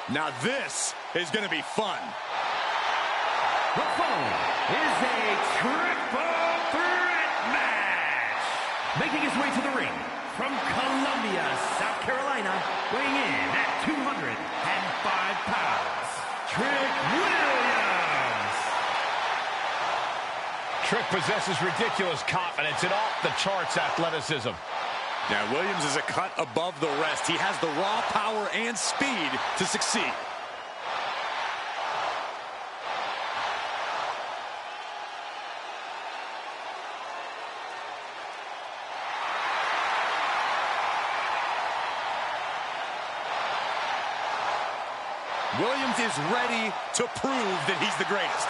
Now this is going to be fun. The following is a triple threat match. Making his way to the ring from Columbia, South Carolina, weighing in at 205 pounds, Trick Williams. Trick possesses ridiculous confidence and off-the-charts athleticism. Now, Williams is a cut above the rest. He has the raw power and speed to succeed. Williams is ready to prove that he's the greatest.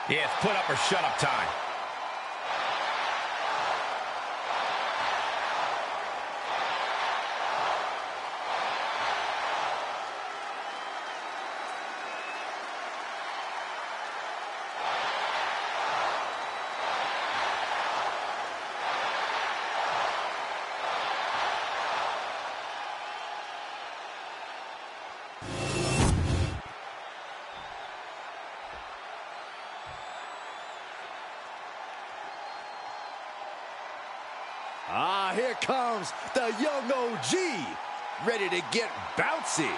Yeah, it's put up or shut up time. Here comes the young OG, ready to get bouncy.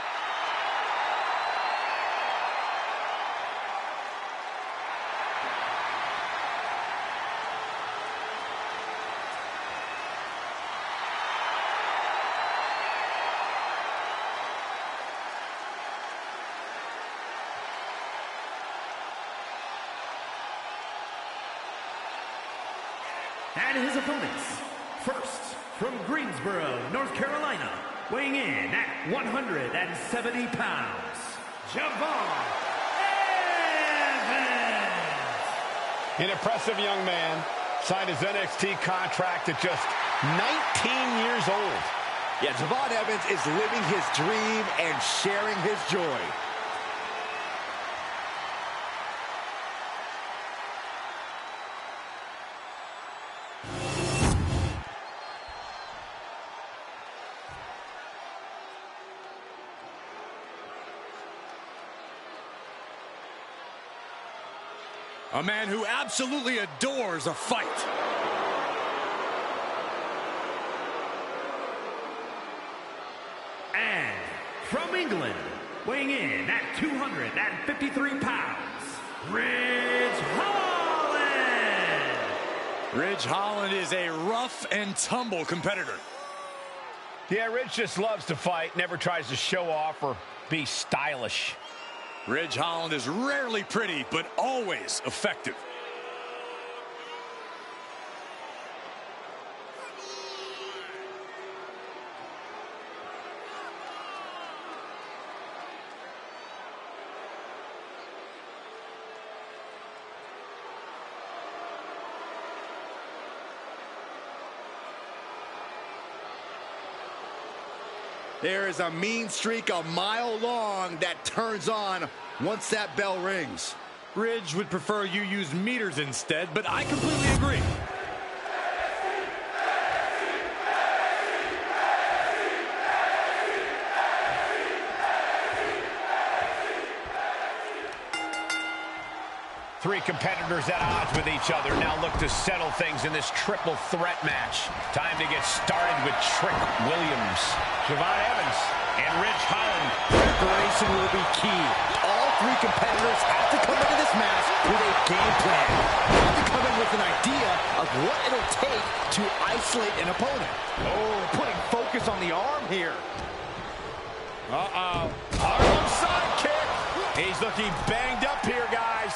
And his opponents, first, from Greensboro, North Carolina, weighing in at 170 pounds, Javon Evans. An impressive young man, signed his NXT contract at just 19 years old. Yeah, Javon Evans is living his dream and sharing his joy. A man who absolutely adores a fight. And from England, weighing in at 253 pounds, Ridge Holland. Ridge Holland is a rough and tumble competitor. Yeah, Ridge just loves to fight, never tries to show off or be stylish. Ridge Holland is rarely pretty, but always effective. There is a mean streak a mile long that turns on once that bell rings. Ridge would prefer you use meters instead, but I completely agree. Three competitors at odds with each other now look to settle things in this triple threat match. Time to get started with Trick Williams, Javon Evans, and Ridge Holland. Preparation will be key. All three competitors have to come into this match with a game plan. They have to come in with an idea of what it'll take to isolate an opponent. Oh, putting focus on the arm here. Harlem sidekick. He's looking banged up here, guys.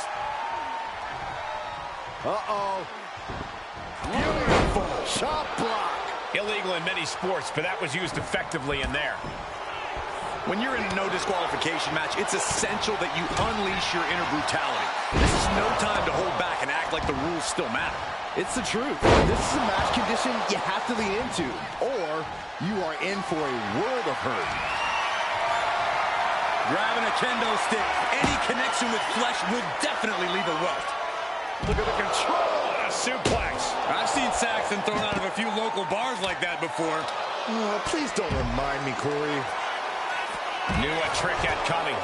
Beautiful chop block. Illegal in many sports, but that was used effectively in there. When you're in a no disqualification match, it's essential that you unleash your inner brutality. This is no time to hold back and act like the rules still matter. It's the truth. This is a match condition you have to lean into, or you are in for a world of hurt. Grabbing a kendo stick, any connection with flesh would definitely leave a welt. Look at the control on a suplex. I've seen Saxton thrown out of a few local bars like that before. Oh, please don't remind me, Corey. Knew a trick had coming.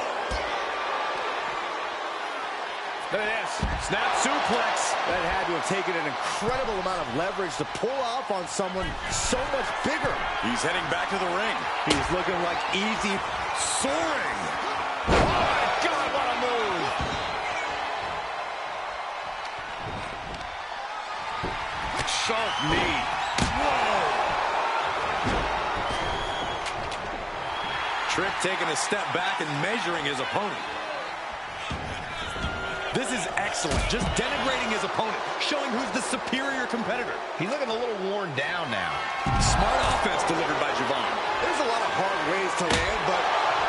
Look at this. Snap suplex. That had to have taken an incredible amount of leverage to pull off on someone so much bigger. He's heading back to the ring. He's looking like easy soaring. Oh, my God, what a move. Sharp knee. Whoa. Trick taking a step back and measuring his opponent. This is excellent. Just denigrating his opponent, showing who's the superior competitor. He's looking a little worn down now. Smart offense delivered by Javon. There's a lot of hard ways to land, but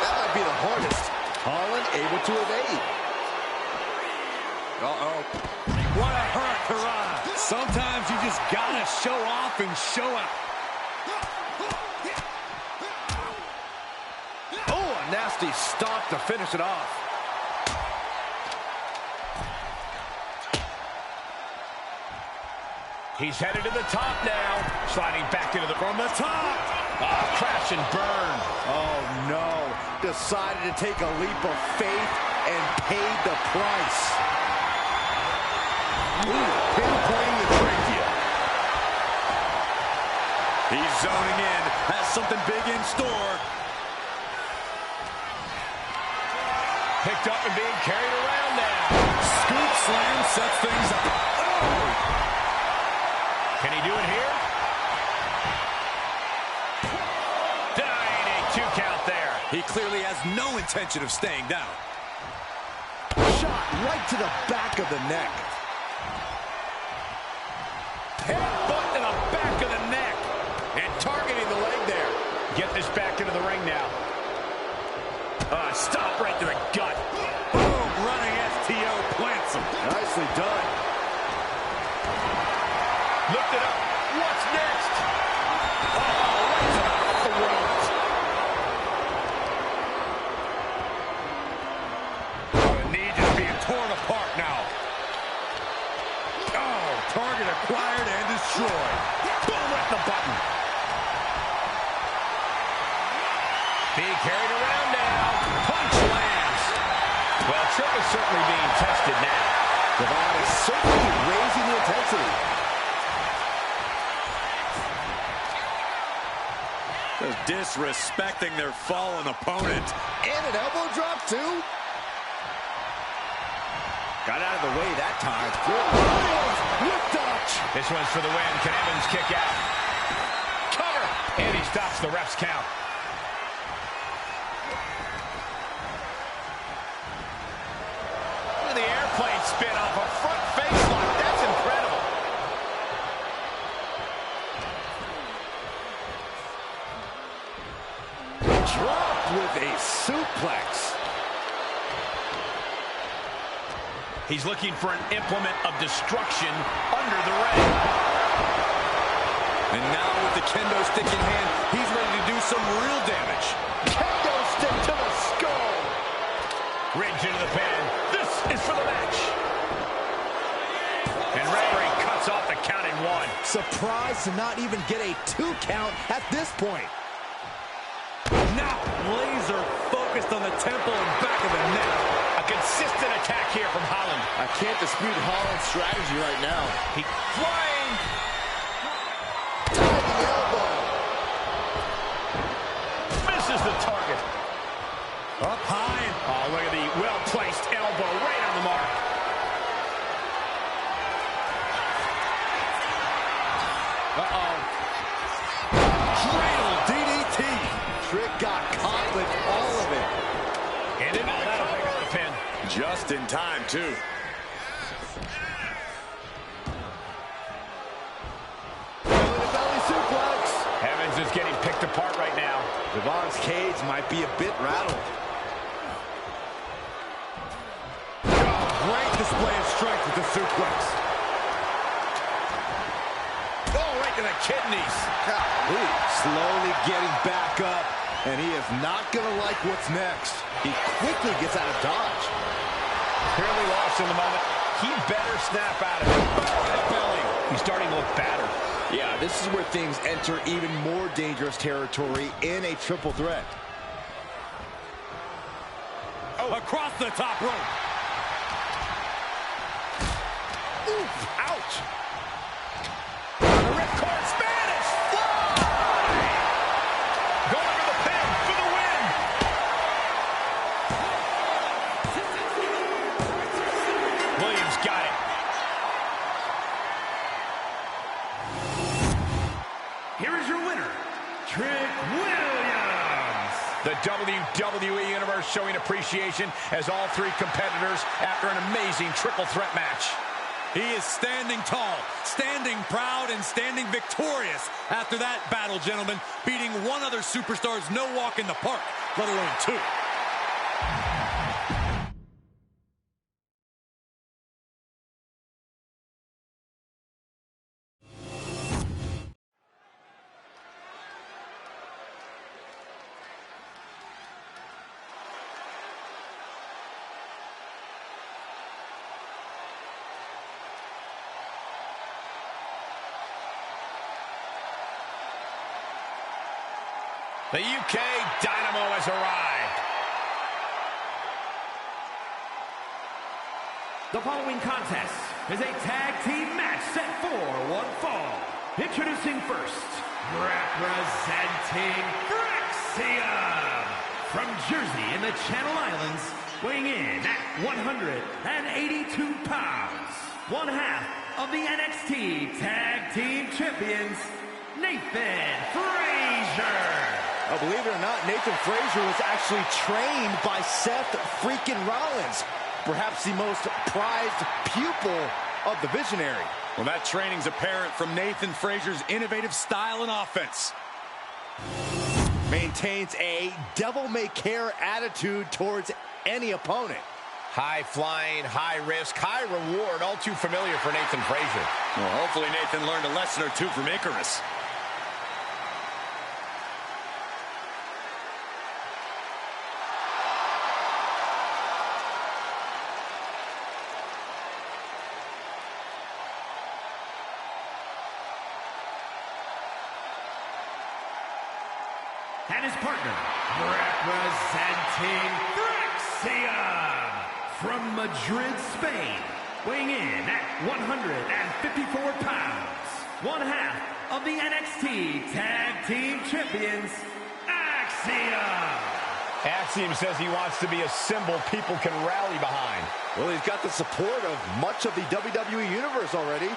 that might be the hardest. Holland able to evade. Uh-oh. What a hurt, Harada. Sometimes you just gotta show off and show out. Oh, a nasty stop to finish it off. He's headed to the top now. Sliding back into the... From the top. Oh, crash and burn. Oh, no. Decided to take a leap of faith and paid the price. Ooh, pinpointing the trachea. He's zoning in. Has something big in store. Picked up and being carried around now. Scoop slam sets things up. Oh! Can he do it here? Denying a 2 count there. He clearly has no intention of staying down. Shot right to the back of the neck. Headbutt to the back of the neck. And targeting the leg there. Get this back into the ring now. Stop right to the gut. Boom, running STO plants him. Nicely done. Lift it up. What's next? Oh, right to the throat. The knee just being torn apart now. Oh, target acquired and destroyed. Boom, right the button. Being carried around now. Punch lands. Well, Trick is certainly being tested now. Javon is certainly raising the intensity. Just disrespecting their fallen opponent. And an elbow drop, too. Got out of the way that time. Whip dodge. This one's for the win. Can Evans kick out? Cover. And he stops the ref's count. Look at the airplane spin off a front face lock. That's incredible. Dropped with a suplex. He's looking for an implement of destruction under the ring. And now with the kendo stick in hand, he's ready to do some real damage. Kendo stick to the skull. Ridge into the pin. This is for the match. And referee cuts off the count in 1. Surprised to not even get a 2 count at this point. Now laser focused on the temple and back of the neck. A consistent attack here from Holland. I can't dispute Holland's strategy right now. He flying. Diving elbow. Misses the target. Up high. Oh, look at the well-placed elbow right on the mark. Uh-oh. Cradle DDT. Trick got caught with all of it. And that'll pick up the pin. Just in time, too. Belly suplex. Evans is getting picked apart right now. Javon's cage might be a bit rattled. Great display of strength with the suplex. Oh, right to the kidneys. Golly. Slowly getting back up, and he is not going to like what's next. He quickly gets out of dodge. Clearly lost in the moment. He better snap out of it. Belly. He's starting to look battered. Yeah, this is where things enter even more dangerous territory in a triple threat. across the top rope. Oof, ouch. The ripcord Spanish fly. Going for the pin for the win. Williams got it. Here is your winner, Trick Williams. The WWE Universe showing appreciation as all three competitors after an amazing triple threat match. He is standing tall, standing proud, and standing victorious after that battle, gentlemen, beating one other superstar's no walk in the park, let alone two. The UK Dynamo has arrived. The following contest is a tag team match set for one fall. Introducing first, representing Phryxium. From Jersey in the Channel Islands, weighing in at 182 pounds. One half of the NXT Tag Team Champions, Nathan Frazier. Believe it or not, Nathan Frazier was actually trained by Seth freaking Rollins, perhaps the most prized pupil of the Visionary. Well, that training's apparent from Nathan Frazier's innovative style and offense. Maintains a devil-may-care attitude towards any opponent. High flying, high risk, high reward, all too familiar for Nathan Frazier. Well, hopefully Nathan learned a lesson or two from Icarus. And his partner, representing Phryxium. From Madrid, Spain, weighing in at 154 pounds. One half of the NXT Tag Team Champions, Axiom. Axiom says he wants to be a symbol people can rally behind. Well, he's got the support of much of the WWE Universe already.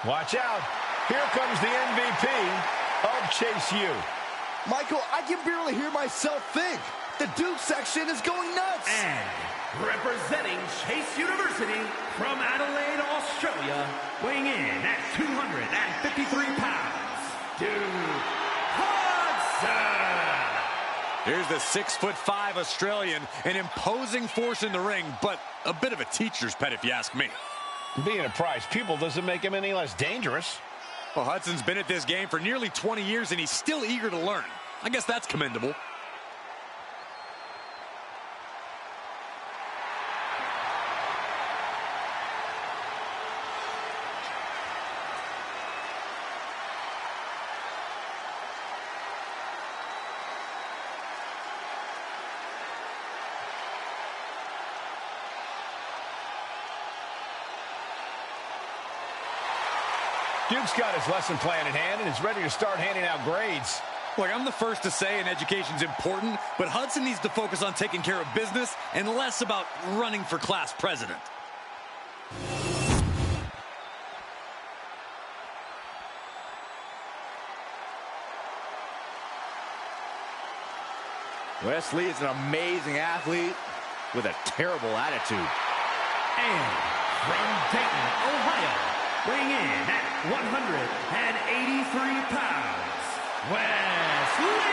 Watch out. Here comes the MVP of Chase U. Michael, I can barely hear myself think. The Duke section is going nuts. And representing Chase University from Adelaide, Australia, weighing in at 253 pounds, Duke Hudson. Here's the 6'5" Australian, an imposing force in the ring, but a bit of a teacher's pet if you ask me. Being a prize pupil doesn't make him any less dangerous. Well, Hudson's been at this game for nearly 20 years, and he's still eager to learn. I guess that's commendable. Duke's got his lesson plan in hand and is ready to start handing out grades. Look, I'm the first to say an education's important, but Hudson needs to focus on taking care of business and less about running for class president. Wesley is an amazing athlete with a terrible attitude. And from Dayton, Ohio, weighing in at 183 pounds, Wesley!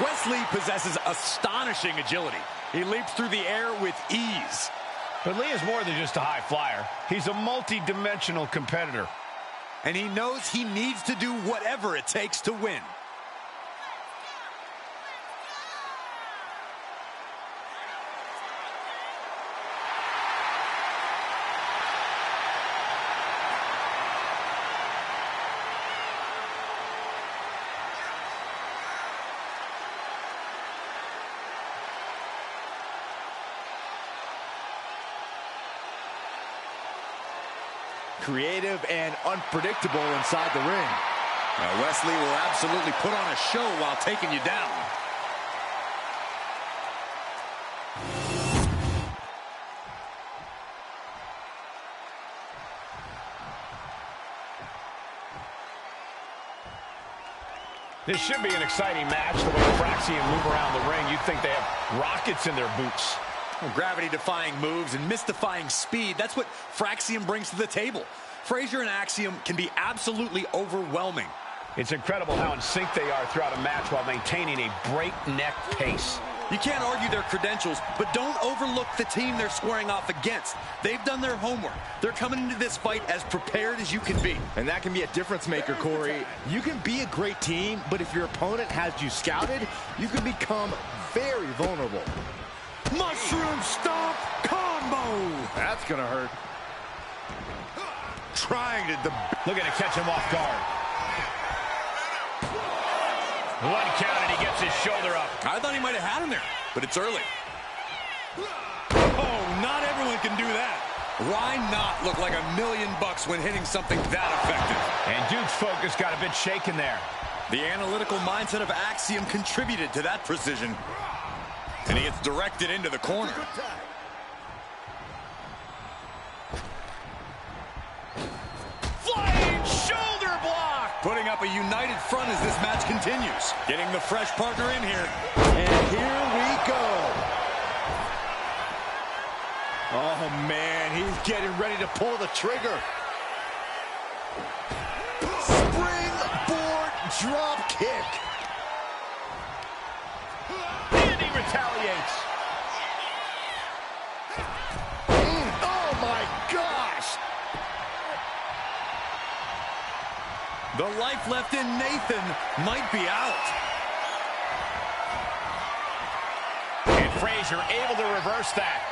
Wesley possesses astonishing agility. He leaps through the air with ease. But Lee is more than just a high flyer. He's a multi-dimensional competitor. and he knows he needs to do whatever it takes to win. Creative and unpredictable inside the ring. Now Wesley will absolutely put on a show while taking you down. This should be an exciting match. The way Fraxium move around the ring, you'd think they have rockets in their boots. Well, gravity-defying moves and mystifying speed, that's what Fraxium brings to the table. Frazier and Axiom can be absolutely overwhelming. It's incredible how in sync they are throughout a match while maintaining a breakneck pace. You can't argue their credentials, but don't overlook the team they're squaring off against. They've done their homework. They're coming into this fight as prepared as you can be. And that can be a difference maker, Corey. You can be a great team, but if your opponent has you scouted, you can become very vulnerable. Mushroom stomp combo! That's gonna hurt. Trying to... Looking to catch him off guard. One count and he gets his shoulder up. I thought he might have had him there, but it's early. Oh, not everyone can do that. Why not look like $1,000,000 when hitting something that effective? And Duke's focus got a bit shaken there. The analytical mindset of Axiom contributed to that precision. And he gets directed into the corner. Flying shoulder block! Putting up a united front as this match continues. Getting the fresh partner in here. And here we go. Oh, man, he's getting ready to pull the trigger. Springboard drop kick. And he retaliates. Oh, my gosh. The life left in Nathan might be out. And Frazier able to reverse that.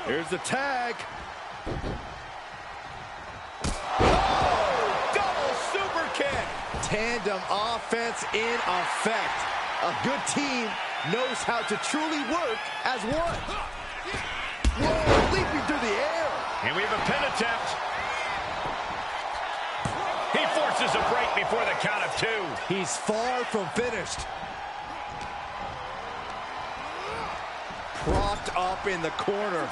Here's the tag. Double super kick. Tandem offense in effect. A good team knows how to truly work as one. Whoa, leaping through the air. And we have a pin attempt. He forces a break before the count of 2. He's far from finished. Propped up in the corner.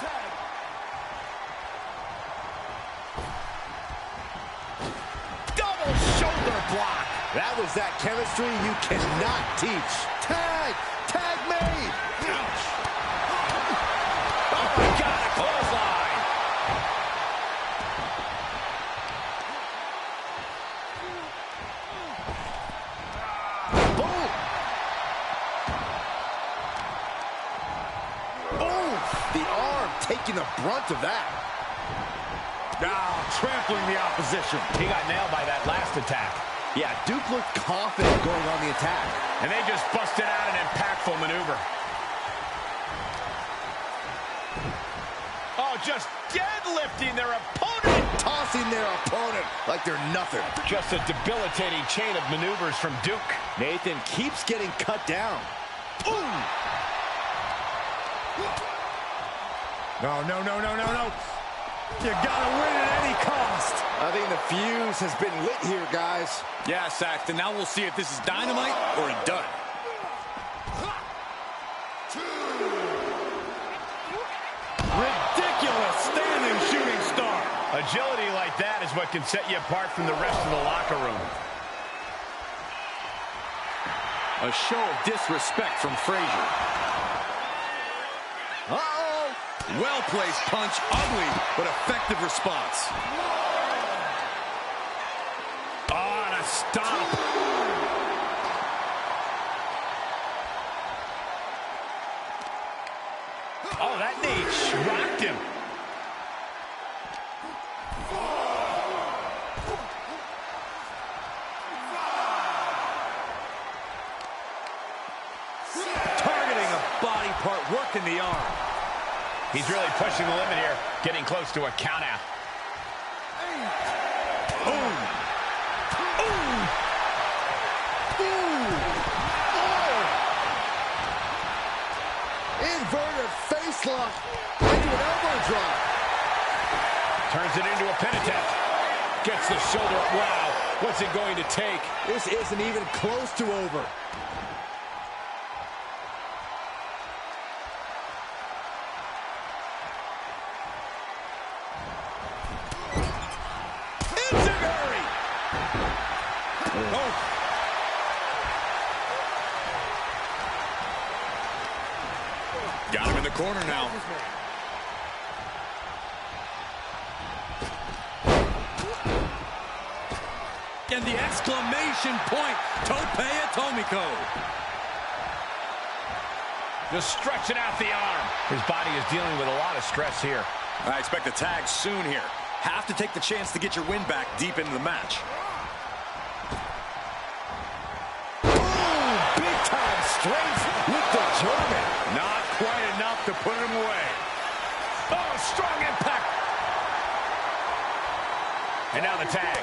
Double shoulder block. That was that chemistry you cannot teach. Tag! Tag made! Ouch. Oh, my God, a clothesline. Boom! Oh, the arm taking the brunt of that. Now trampling the opposition. He got nailed by that last attack. Yeah, Duke looked confident going on the attack. And they just busted out an impactful maneuver. Oh, just deadlifting their opponent. Tossing their opponent like they're nothing. Just a debilitating chain of maneuvers from Duke. Nathan keeps getting cut down. Ooh! No, no, no, no, no, no. You gotta win at any cost. I think the fuse has been lit here, guys. Yeah, Saxton, now we'll see if this is dynamite or a dud. Ridiculous standing shooting star. Agility like that is what can set you apart from the rest of the locker room. A show of disrespect from Frazier. Uh-oh! Well-placed punch, ugly, but effective response. Oh, and a stomp. Oh, that knee rocked him. the arm. He's really pushing the limit here, getting close to a count out. Boom. Ooh. Ooh. Oh. Inverted face lock into an elbow drop. Turns it into a pin attempt. Gets the shoulder up. Wow, what's it going to take? This isn't even close to over. Enziguri! Oh. Got him in the corner now. And the exclamation point, Tope Atomiko. Just stretching out the arm. His body is dealing with a lot of stress here. I expect a tag soon here. Have to take the chance to get your win back deep into the match. Boom! Big time strength with the German. Not quite enough to put him away. Oh, strong impact. And now the tag.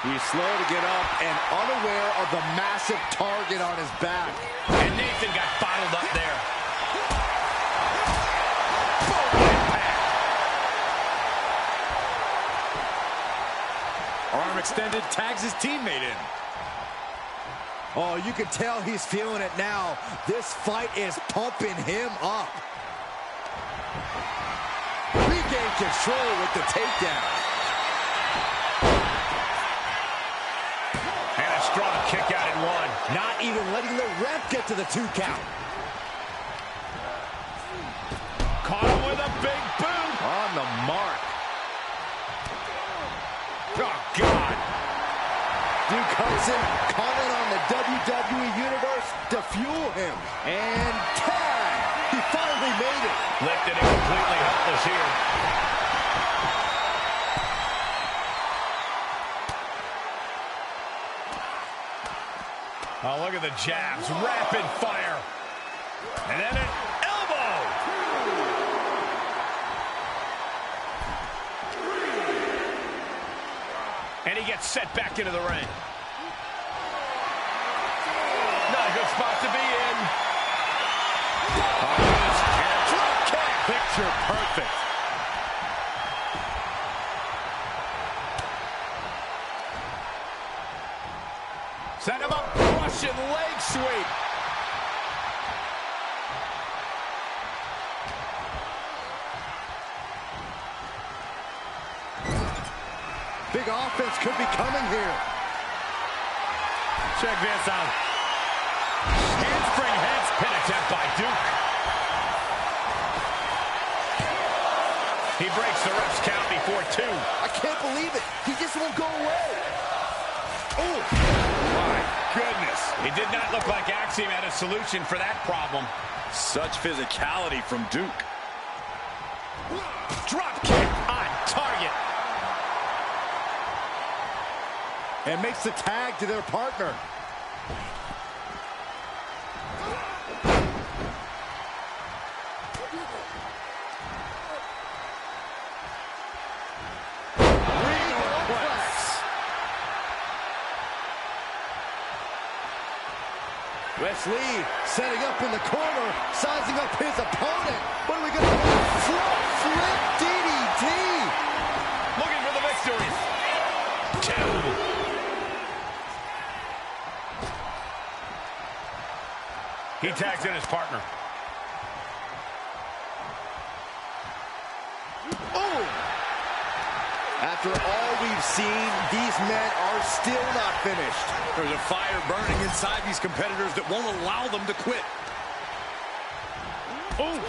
He's slow to get up and unaware of the massive target on his back. And Nathan got bottled up there. Arm extended, tags his teammate in. Oh, you can tell he's feeling it now. This fight is pumping him up. Regain control with the takedown. And a strong kick out at one. Not even letting the ref get to the 2 count. Caught him with a big boot. On the mark. Oh, God. Duke Hudson calling on the WWE Universe to fuel him. And tag. He finally made it. Lifted and completely helpless here. Oh, look at the jabs. Rapid fire. And then an elbow. And he gets set back into the ring. Not a good spot to be in. Oh, drop kick. Picture perfect. Set him up. Russian leg sweep. Big offense could be coming here. Check this out. Handspring heads. Pin attempt by Duke. He breaks the ref's count before 2. I can't believe it. He just won't go away. Oh, My goodness. It did not look like Axiom had a solution for that problem. Such physicality from Duke. Drop kick on target. and makes the tag to their partner. Wes Lee setting up in the corner, sizing up his opponent. What are we going to do? Front flip DDT. Looking for the victory. 2. He tags in his partner. Oh! After all we've seen, these men are still not finished. There's a fire burning inside these competitors that won't allow them to quit. Oh!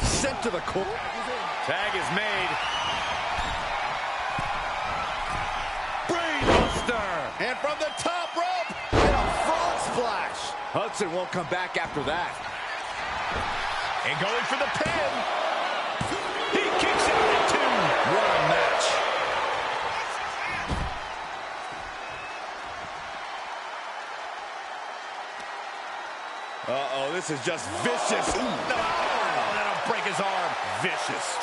Sent to the corner. Tag is made. Brainbuster! And from the top rope, and a frog splash. Hudson won't come back after that. And going for the pin. He kicks out at 2. What a match. Uh-oh, this is just vicious. Ooh. No, that'll break his arm. Vicious.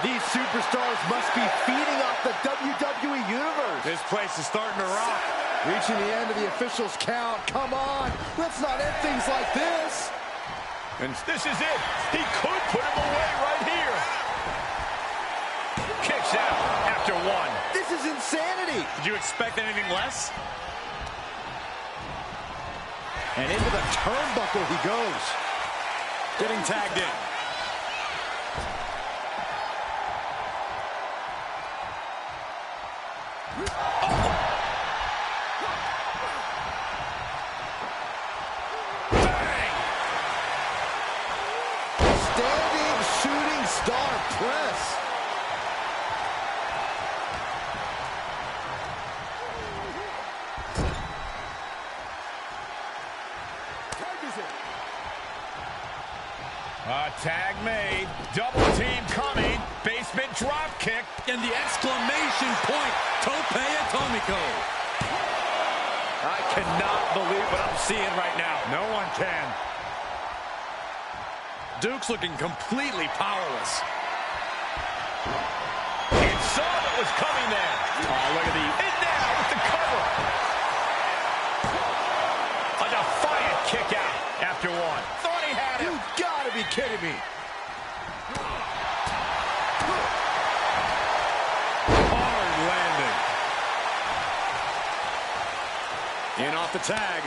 These superstars must be feeding off the WWE Universe. This place is starting to rock. Reaching the end of the official's count. Come on, let's not end things like this. And this is it. He could put him away right here. Kicks out after one. This is insanity. Did you expect anything less? And into the turnbuckle he goes. Getting tagged in. Standing shooting star press. Tag made. Double team coming. Basement drop kick. And the exclamation point, Tope Atomico. I cannot believe what I'm seeing right now. No one can. Duke's looking completely powerless. It saw what was coming there. Oh, look at the... And now with the cover. A defiant kick out after one. Thought he had it. You gotta be kidding me. Hard landing. In off the tag.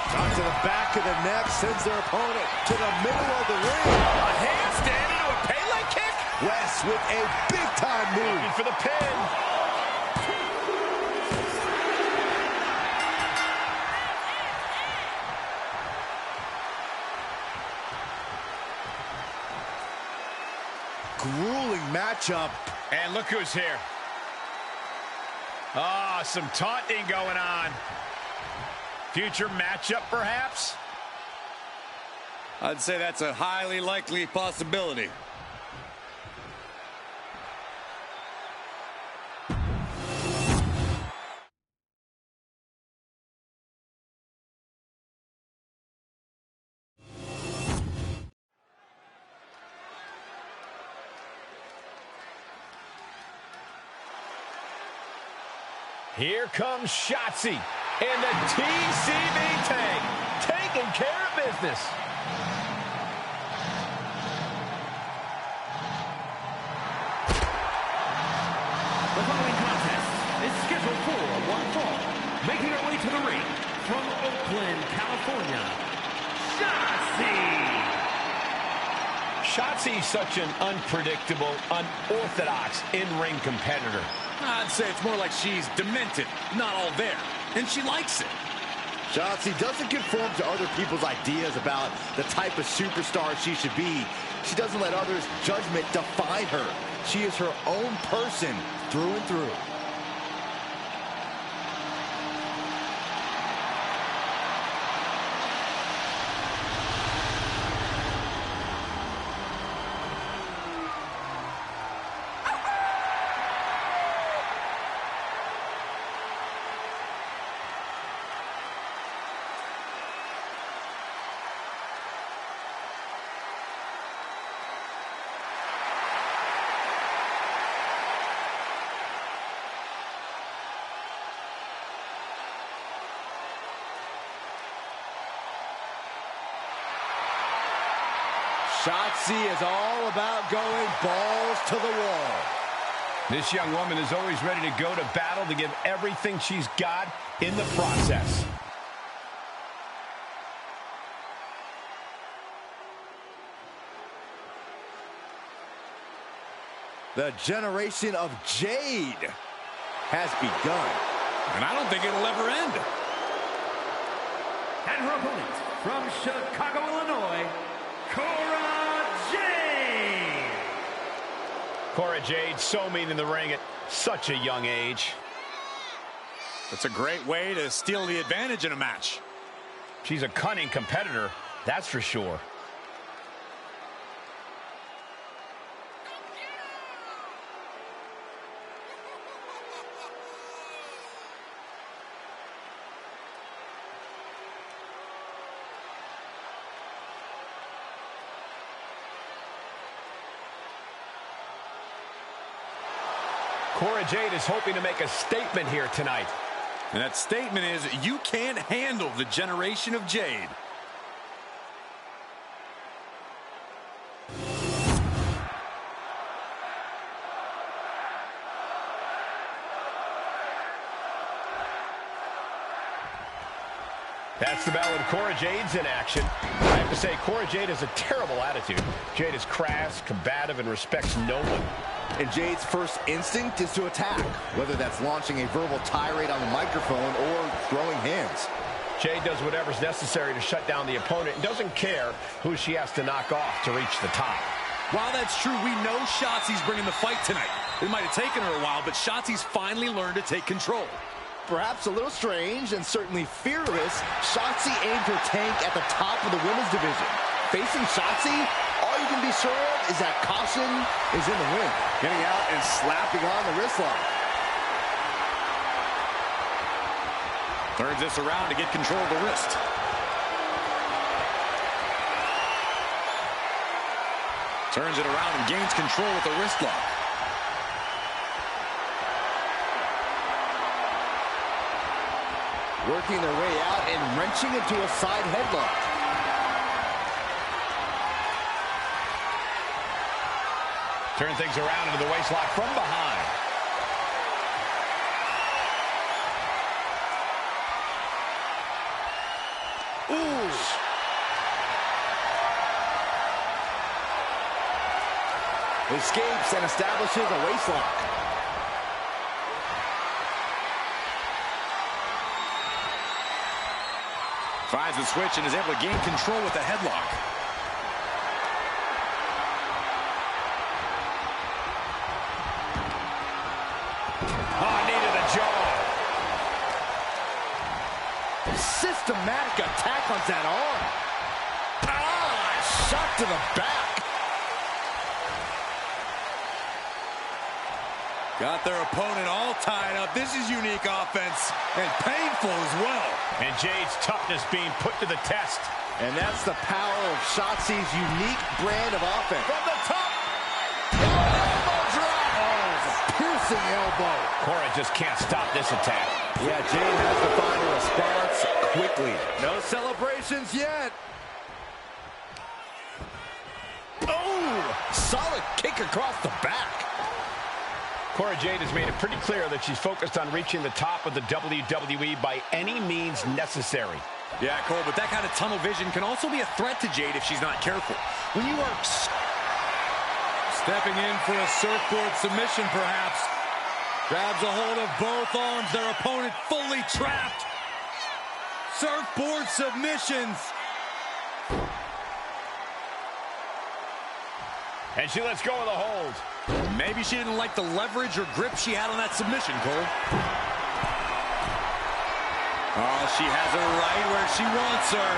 Shot to the back of the neck, sends their opponent to the middle of the ring. A handstand into a Pele kick. West with a big-time move. Looking for the pin. Grueling matchup. And look who's here. Ah, some taunting going on. Future matchup, perhaps? I'd say that's a highly likely possibility. Here comes Shotzi and the TCB tag, taking care of business. The following contest is scheduled for one fall. Making her way to the ring from Oakland, California, Shotzi. Shotzi's such an unpredictable, unorthodox in-ring competitor. I'd say it's more like she's demented, not all there, and she likes it. Shotzi doesn't conform to other people's ideas about the type of superstar she should be. She doesn't let others' judgment define her. She is her own person through and through. Shotzi is all about going balls to the wall. This young woman is always ready to go to battle to give everything she's got in the process. The generation of Jade has begun. And I don't think it'll ever end. And her opponent from Chicago, Illinois, Cora Jade. Cora Jade, so mean in the ring. At Such a young age. It's a great way to steal the advantage in a match. She's a cunning competitor, that's for sure. Cora Jade is hoping to make a statement here tonight. And that statement is, you can't handle the generation of Jade. That's the bell, and Cora Jade's in action. I have to say, Cora Jade has a terrible attitude. Jade is crass, combative, and respects no one. And Jade's first instinct is to attack, whether that's launching a verbal tirade on the microphone or throwing hands. Jade does whatever's necessary to shut down the opponent and doesn't care who she has to knock off to reach the top. While that's true, we know Shotzi's bringing the fight tonight. It might have taken her a while, but Shotzi's finally learned to take control. Perhaps a little strange and certainly fearless, Shotzi aimed her tank at the top of the women's division. Facing Shotzi, all you can be sure of is that caution is in the wind. Getting out and slapping on the wrist lock. Turns this around to get control of the wrist. Turns it around and gains control with the wrist lock. Working their way out and wrenching into a side headlock. Turn things around into the waistlock from behind. Ooh. Escapes and establishes a waistlock. Finds the switch and is able to gain control with the headlock. Oh, knee to the jaw. Systematic attack on that arm. Ah, shot to the back. Got their opponent all tied up. This is unique offense and painful as well. And Jade's toughness being put to the test. And that's the power of Shotzi's unique brand of offense. From the top. Elbow drop. Oh, it's a piercing elbow. Cora just can't stop this attack. Yeah, Jade has to find a response quickly. No celebrations yet. Oh, solid kick across the back. Cora Jade has made it pretty clear that she's focused on reaching the top of the WWE by any means necessary. Yeah, Cole, but that kind of tunnel vision can also be a threat to Jade if she's not careful. When you are stepping in for a surfboard submission, perhaps. Grabs a hold of both arms, their opponent fully trapped. Surfboard submissions. And she lets go of the hold. Maybe she didn't like the leverage or grip she had on that submission, Cole. Oh, she has her right where she wants her.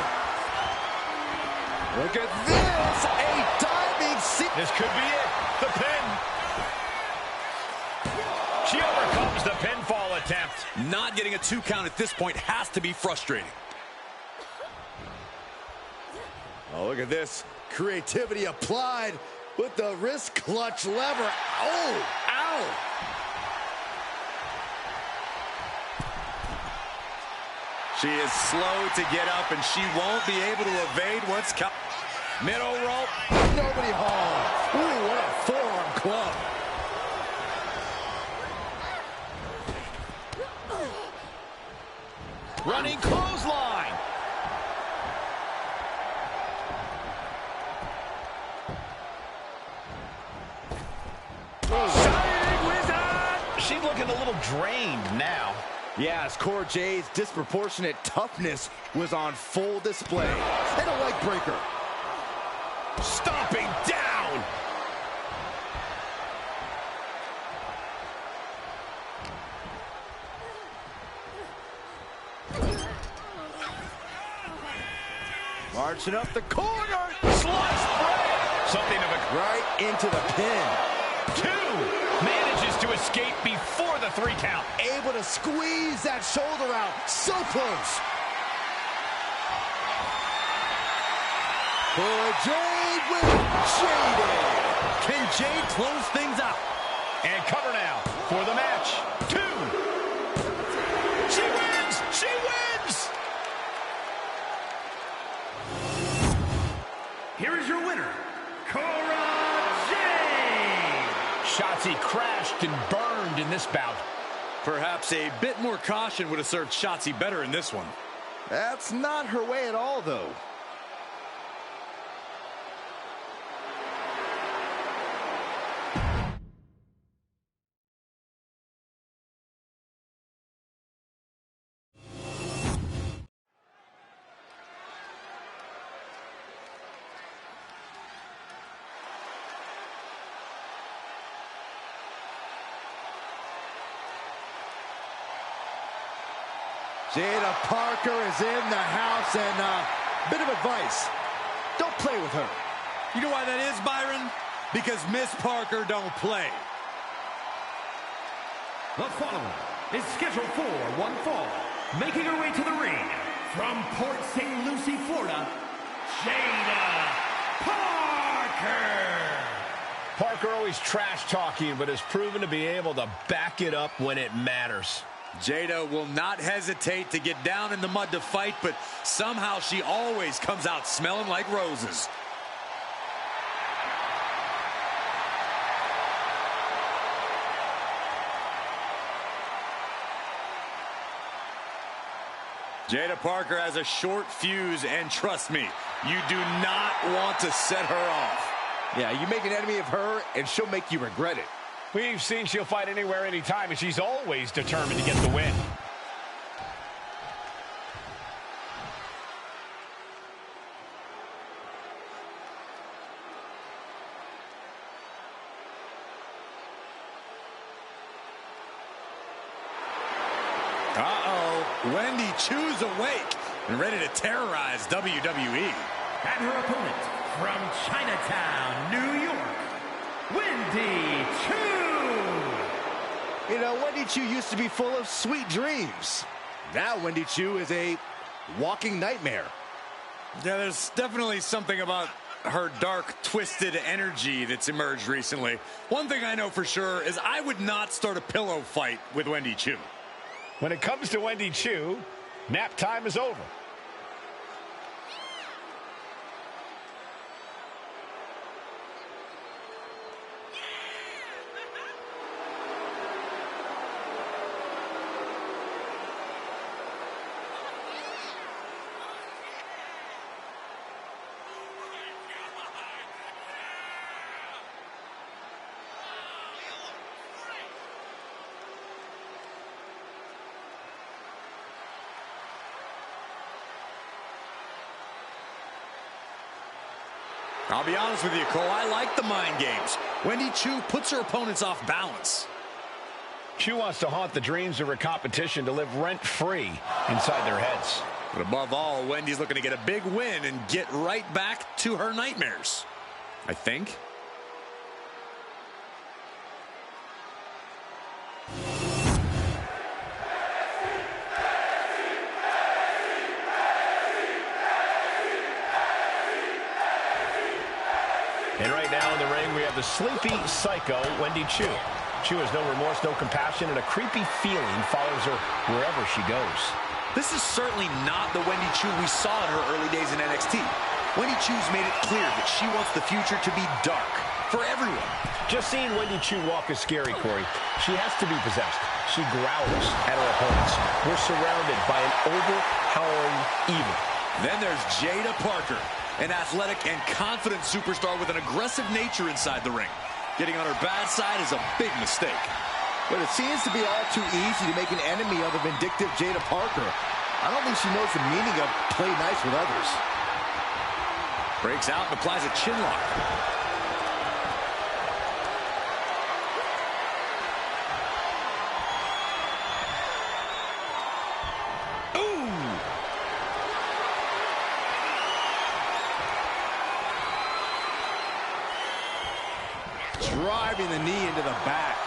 Look at this! A diving sequence. This could be it. The pin. She overcomes the pinfall attempt. Not getting a 2 count at this point has to be frustrating. Oh, look at this. Creativity applied with the wrist clutch lever. Oh, ow. She is slow to get up, and she won't be able to evade what's coming. Middle rope. Nobody home. Ooh, what a forearm club. Running clothesline. Shining Wizard! She's looking a little drained now. Yeah, as Cora Jade's disproportionate toughness was on full display. And a leg breaker. Stomping down. Marching up the corner. Sliced bread. Something of a... Right into the pin. 2. Manages to escape before the 3 count. Able to squeeze that shoulder out. So close. For Jade with Jaded. Can Jade close things out? And cover now for the match. 2. She wins! She wins! Here is your winner, Cora Jade. Shotzi crashed and burned in this bout. Perhaps a bit more caution would have served Shotzi better in this one. That's not her way at all, though. Jada Parker is in the house, and a bit of advice. Don't play with her. You know why that is, Byron? Because Miss Parker don't play. The following is scheduled for one fall. Making her way to the ring from Port St. Lucie, Florida, Jada Parker. Parker always trash talking, but has proven to be able to back it up when it matters. Jada will not hesitate to get down in the mud to fight, but somehow she always comes out smelling like roses. Jada Parker has a short fuse, and trust me, you do not want to set her off. Yeah, you make an enemy of her, and she'll make you regret it. We've seen she'll fight anywhere, anytime, and she's always determined to get the win. Uh-oh, Wendy Chu's awake and ready to terrorize WWE. And her opponent from Chinatown, New York, Wendy Chu. You know, Wendy Chu used to be full of sweet dreams. Now Wendy Chu is a walking nightmare. Yeah, there's definitely something about her dark, twisted energy that's emerged recently. One thing I know for sure is I would not start a pillow fight with Wendy Chu. When it comes to Wendy Chu, nap time is over. I'll be honest with you, Cole, I like the mind games. Wendy Chu puts her opponents off balance. Chu wants to haunt the dreams of her competition to live rent-free inside their heads. But above all, Wendy's looking to get a big win and get right back to her nightmares, I think. And right now in the ring, we have the sleepy psycho, Wendy Chu. Chu has no remorse, no compassion, and a creepy feeling follows her wherever she goes. This is certainly not the Wendy Chu we saw in her early days in NXT. Wendy Chu's made it clear that she wants the future to be dark for everyone. Just seeing Wendy Chu walk is scary, Corey. She has to be possessed. She growls at her opponents. We're surrounded by an overpowering evil. Then there's Jada Parker, an athletic and confident superstar with an aggressive nature inside the ring. Getting on her bad side is a big mistake. But it seems to be all too easy to make an enemy of the vindictive Jada Parker. I don't think she knows the meaning of play nice with others. Breaks out and applies a chin lock. driving the knee into the back.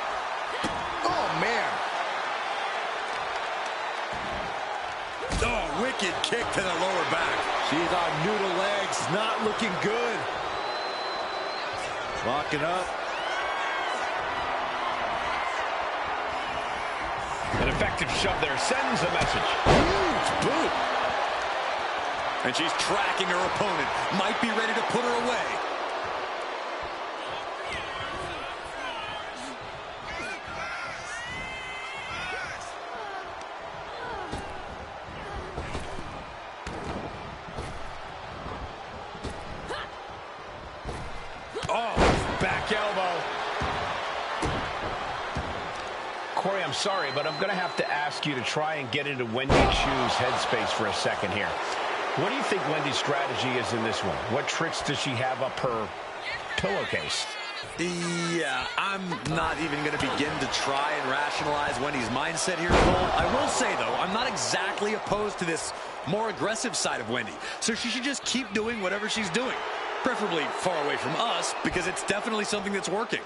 Oh, man. Oh, wicked kick to the lower back. She's on noodle legs, not looking good. Locking up. An effective shove there sends a message. Huge boot. And she's tracking her opponent. Might be ready to put her away. Oh, back elbow. Corey, I'm sorry, but I'm going to have to ask you to try and get into Wendy Chu's headspace for a second here. What do you think Wendy's strategy is in this one? What tricks does she have up her pillowcase? Yeah, I'm not even going to begin to try and rationalize Wendy's mindset here, Cole. I will say, though, I'm not exactly opposed to this more aggressive side of Wendy. So she should just keep doing whatever she's doing. Preferably far away from us, because it's definitely something that's working.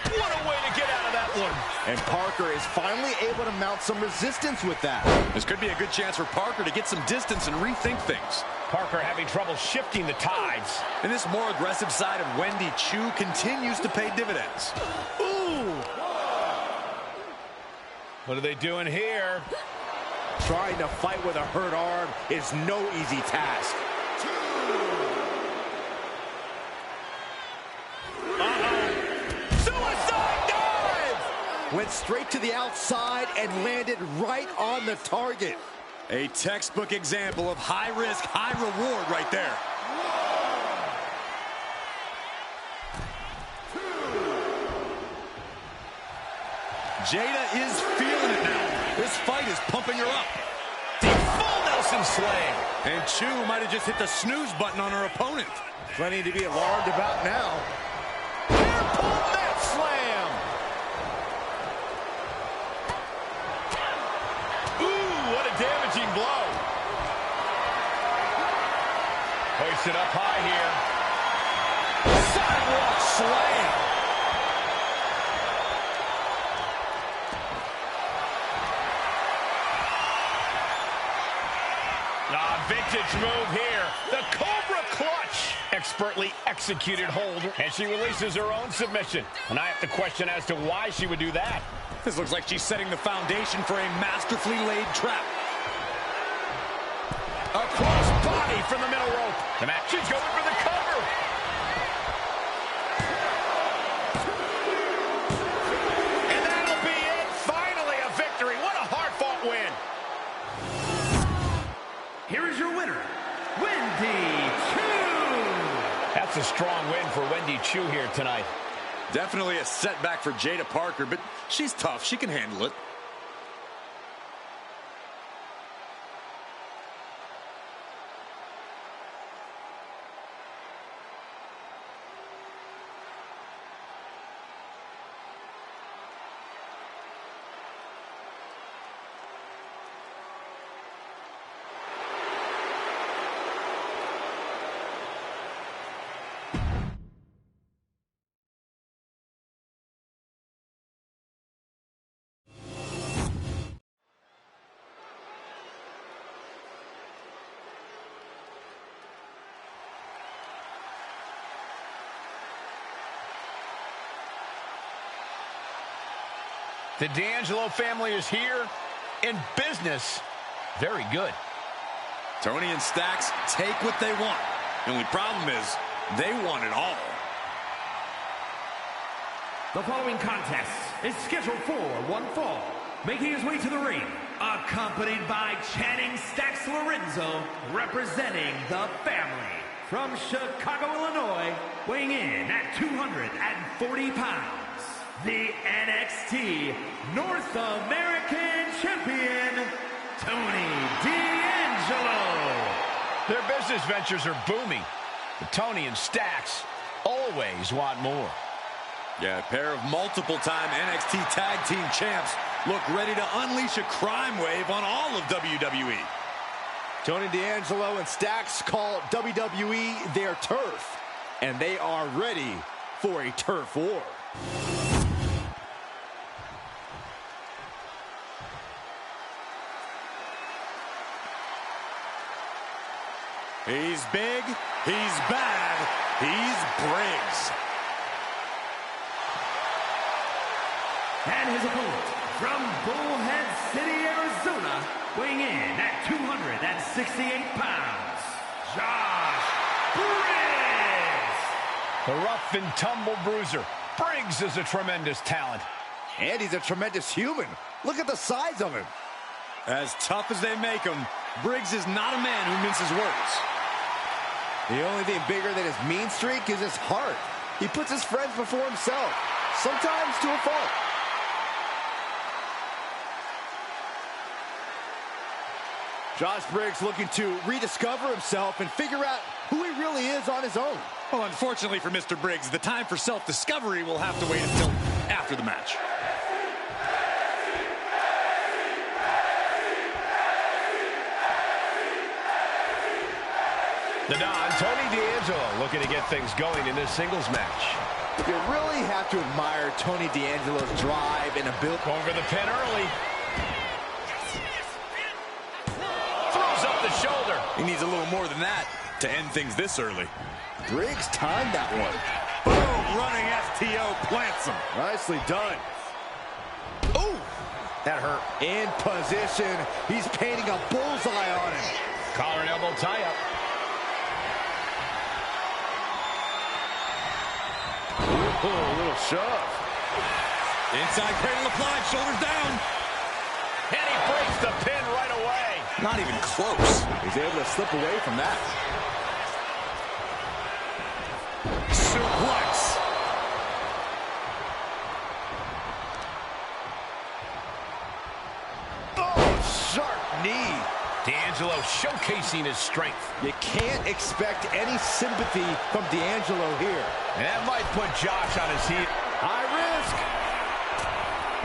What a way to get out of that one. And Parker is finally able to mount some resistance with that. This could be a good chance for Parker to get some distance and rethink things. Parker having trouble shifting the tides. And this more aggressive side of Wendy Chu continues to pay dividends. Ooh! What are they doing here? Trying to fight with a hurt arm is no easy task. Went straight to the outside and landed right on the target. A textbook example of high risk, high reward right there. Jada is feeling it now. This fight is pumping her up. Deep full Nelson slam. And Chu might have just hit the snooze button on her opponent. Plenty to be alarmed about now. Here, pull that slam. Damaging blow. Hoisted up high here. Sidewalk slam. Vintage move here. The Cobra Clutch. Expertly executed hold. And she releases her own submission. And I have to question as to why she would do that. This looks like she's setting the foundation for a masterfully laid trap. Across body from the middle rope. The match. She's going for the cover. And that'll be it. Finally a victory. What a hard-fought win. Here is your winner, Wendy Chu. That's a strong win for Wendy Chu here tonight. Definitely a setback for Jada Parker, but she's tough. She can handle it. The D'Angelo family is here in business. Very good. Tony and Stacks take what they want. The only problem is they want it all. The following contest is scheduled for one fall. Making his way to the ring, accompanied by Channing Stacks Lorenzo, representing the family. From Chicago, Illinois, weighing in at 240 pounds, the NXT North American Champion, Tony D'Angelo. Their business ventures are booming, but Tony and Stacks always want more. Yeah, a pair of multiple-time NXT Tag Team Champs look ready to unleash a crime wave on all of WWE. Tony D'Angelo and Stacks call WWE their turf. and they are ready for a turf war. He's big, he's bad, he's Briggs. And his opponent from Bullhead City, Arizona, weighing in at 268 pounds, Josh Briggs. The rough and tumble bruiser. Briggs is a tremendous talent. And he's a tremendous human. Look at the size of him. As tough as they make him, Briggs is not a man who minces words. The only thing bigger than his mean streak is his heart. He puts his friends before himself, sometimes to a fault. Josh Briggs looking to rediscover himself and figure out who he really is on his own. Well, unfortunately for Mr. Briggs, the time for self-discovery will have to wait until after the match. The Don, Tony D'Angelo, looking to get things going in this singles match. You really have to admire Tony D'Angelo's drive and ability. Going for the pin early. Throws up the shoulder. He needs a little more than that to end things this early. Briggs timed that one. Boom, running STO plants him. Nicely done. Ooh, that hurt. In position. He's painting a bullseye on him. Collar and elbow tie-up. Oh, a little shove. Inside cradle applied, shoulders down. And he breaks the pin right away. Not even close. He's able to slip away from that. Suplex. Oh, sharp knee. D'Angelo showcasing his strength. You can't expect any sympathy from D'Angelo here. And that might put Josh on his heat. High risk.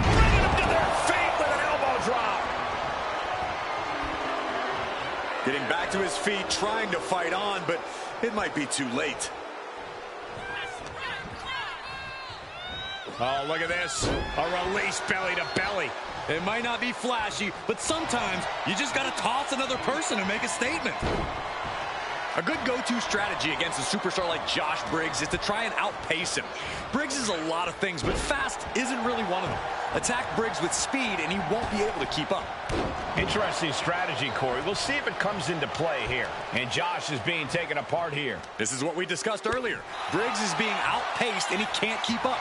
Bringing him to their feet with an elbow drop. Getting back to his feet, trying to fight on, but it might be too late. Oh, look at this. A release belly to belly. It might not be flashy, but sometimes you just got to toss another person and make a statement. A good go-to strategy against a superstar like Josh Briggs is to try and outpace him. Briggs is a lot of things, but fast isn't really one of them. Attack Briggs with speed, and he won't be able to keep up. Interesting strategy, Corey. We'll see if it comes into play here. And Josh is being taken apart here. This is what we discussed earlier. Briggs is being outpaced, and he can't keep up.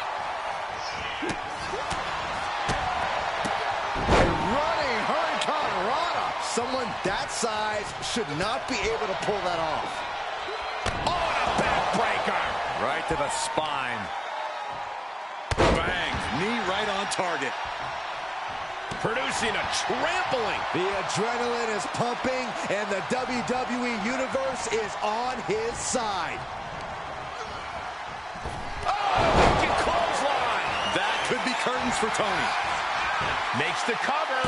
Someone that size should not be able to pull that off. Oh, and a backbreaker. Right to the spine. Bang. Knee right on target. Producing a trampling. The adrenaline is pumping, and the WWE Universe is on his side. Oh, wicked clothesline. That could be curtains for Tony. Makes the cover.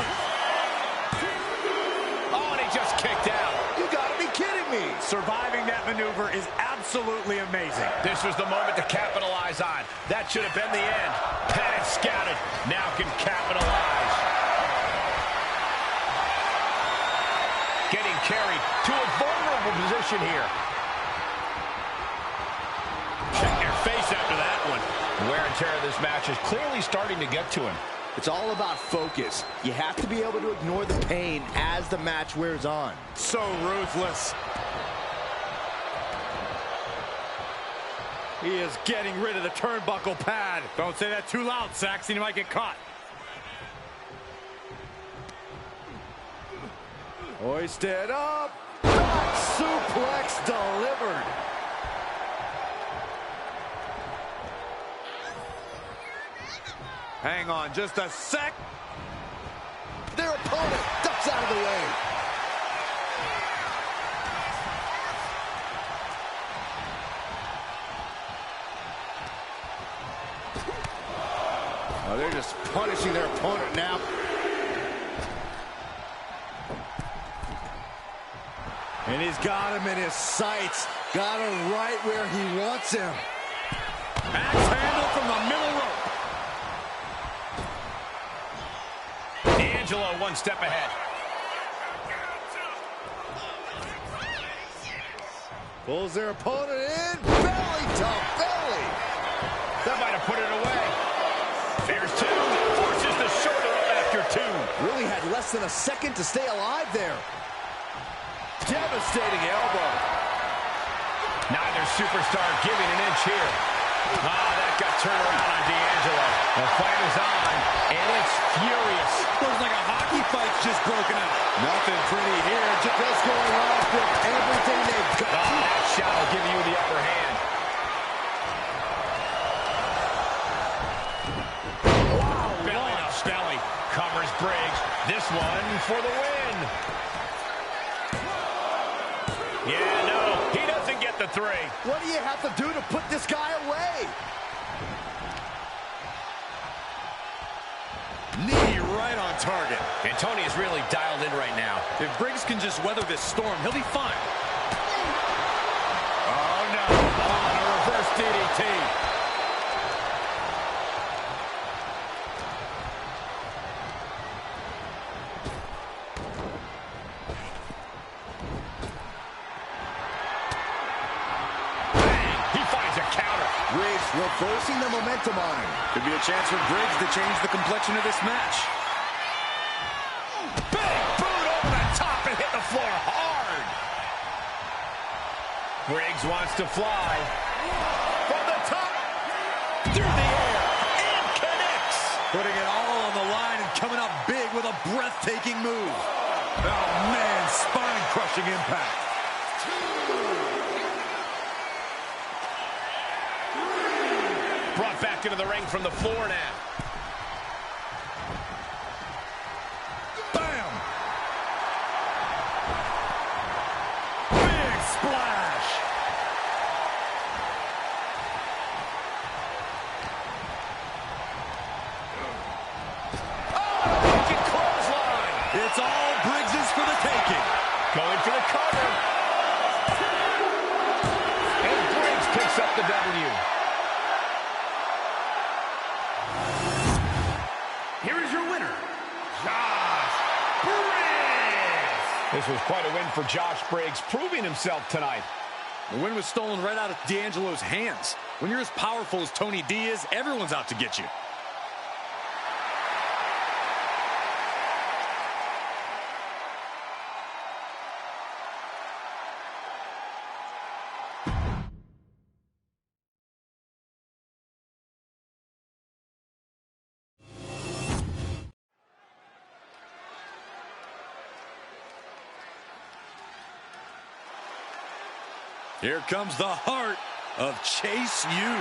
Just kicked out. You gotta be kidding me. Surviving that maneuver is absolutely amazing. This was the moment to capitalize on. That should have been the end. Pad scouted. Now can capitalize. Getting carried to a vulnerable position here. Check your face after that one. The wear and tear of this match is clearly starting to get to him. It's all about focus. You have to be able to ignore the pain as the match wears on. So ruthless. He is getting rid of the turnbuckle pad. Don't say that too loud, Saxon. You might get caught. Hoisted up. Back suplex delivered. Hang on just a sec. Their opponent ducks out of the way. Oh, they're just punishing their opponent now. And he's got him in his sights. Got him right where he wants him. Axe handle from the middle rope. D'Angelo one step ahead. Pulls their opponent in. Belly to belly. That might have put it away. There's two. Forces the shoulder up after two. Really had less than a second to stay alive there. Devastating elbow. Neither superstar giving an inch here. That got turned around on D'Angelo. The fight is on, and it's furious. Looks like a hockey fight's just broken out. Nothing pretty here. Just going off with everything they've got. That shot will give you the upper hand. Wow, belly to belly. Covers Briggs. This one for the win. Yeah, no, he doesn't get the three. What do you have to do to put this guy away? Knee right on target. And Tony is really dialed in right now. If Briggs can just weather this storm, he'll be fine. Oh, no. On a reverse DDT. Briggs reversing the momentum on him. Could be a chance for Briggs to change the complexion of this match. Big boot over the top and hit the floor hard. Briggs wants to fly. From the top. Through the air. And connects. Putting it all on the line and coming up big with a breathtaking move. Oh, man, spine-crushing impact. Brought back into the ring from the floor now. Bam! Big splash! Oh, wicked clothesline! It's all Briggs's for the taking. Going for the cover. And Briggs picks up the W. Here is your winner, Josh Briggs. This was quite a win for Josh Briggs, proving himself tonight. The win was stolen right out of D'Angelo's hands. When you're as powerful as Tony D is, everyone's out to get you. Here comes the heart of Chase U.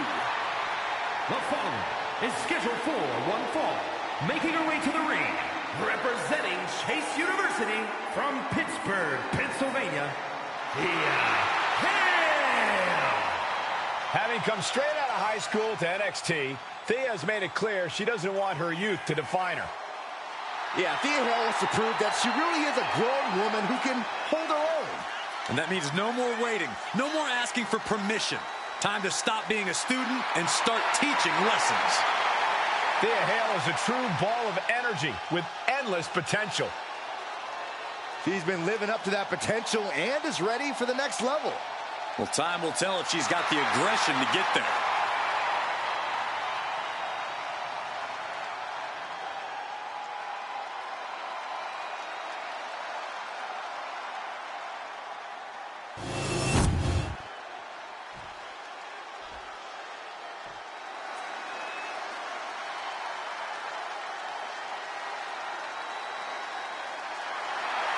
The following is scheduled for one fall. Making her way to the ring, representing Chase University from Pittsburgh, Pennsylvania, Thea Hale. Having come straight out of high school to NXT, Thea has made it clear she doesn't want her youth to define her. Yeah, Thea Hale wants to prove that she really is a grown woman who can hold her own. And that means no more waiting, no more asking for permission. Time to stop being a student and start teaching lessons. Thea Hale is a true ball of energy with endless potential. She's been living up to that potential and is ready for the next level. Well, time will tell if she's got the aggression to get there.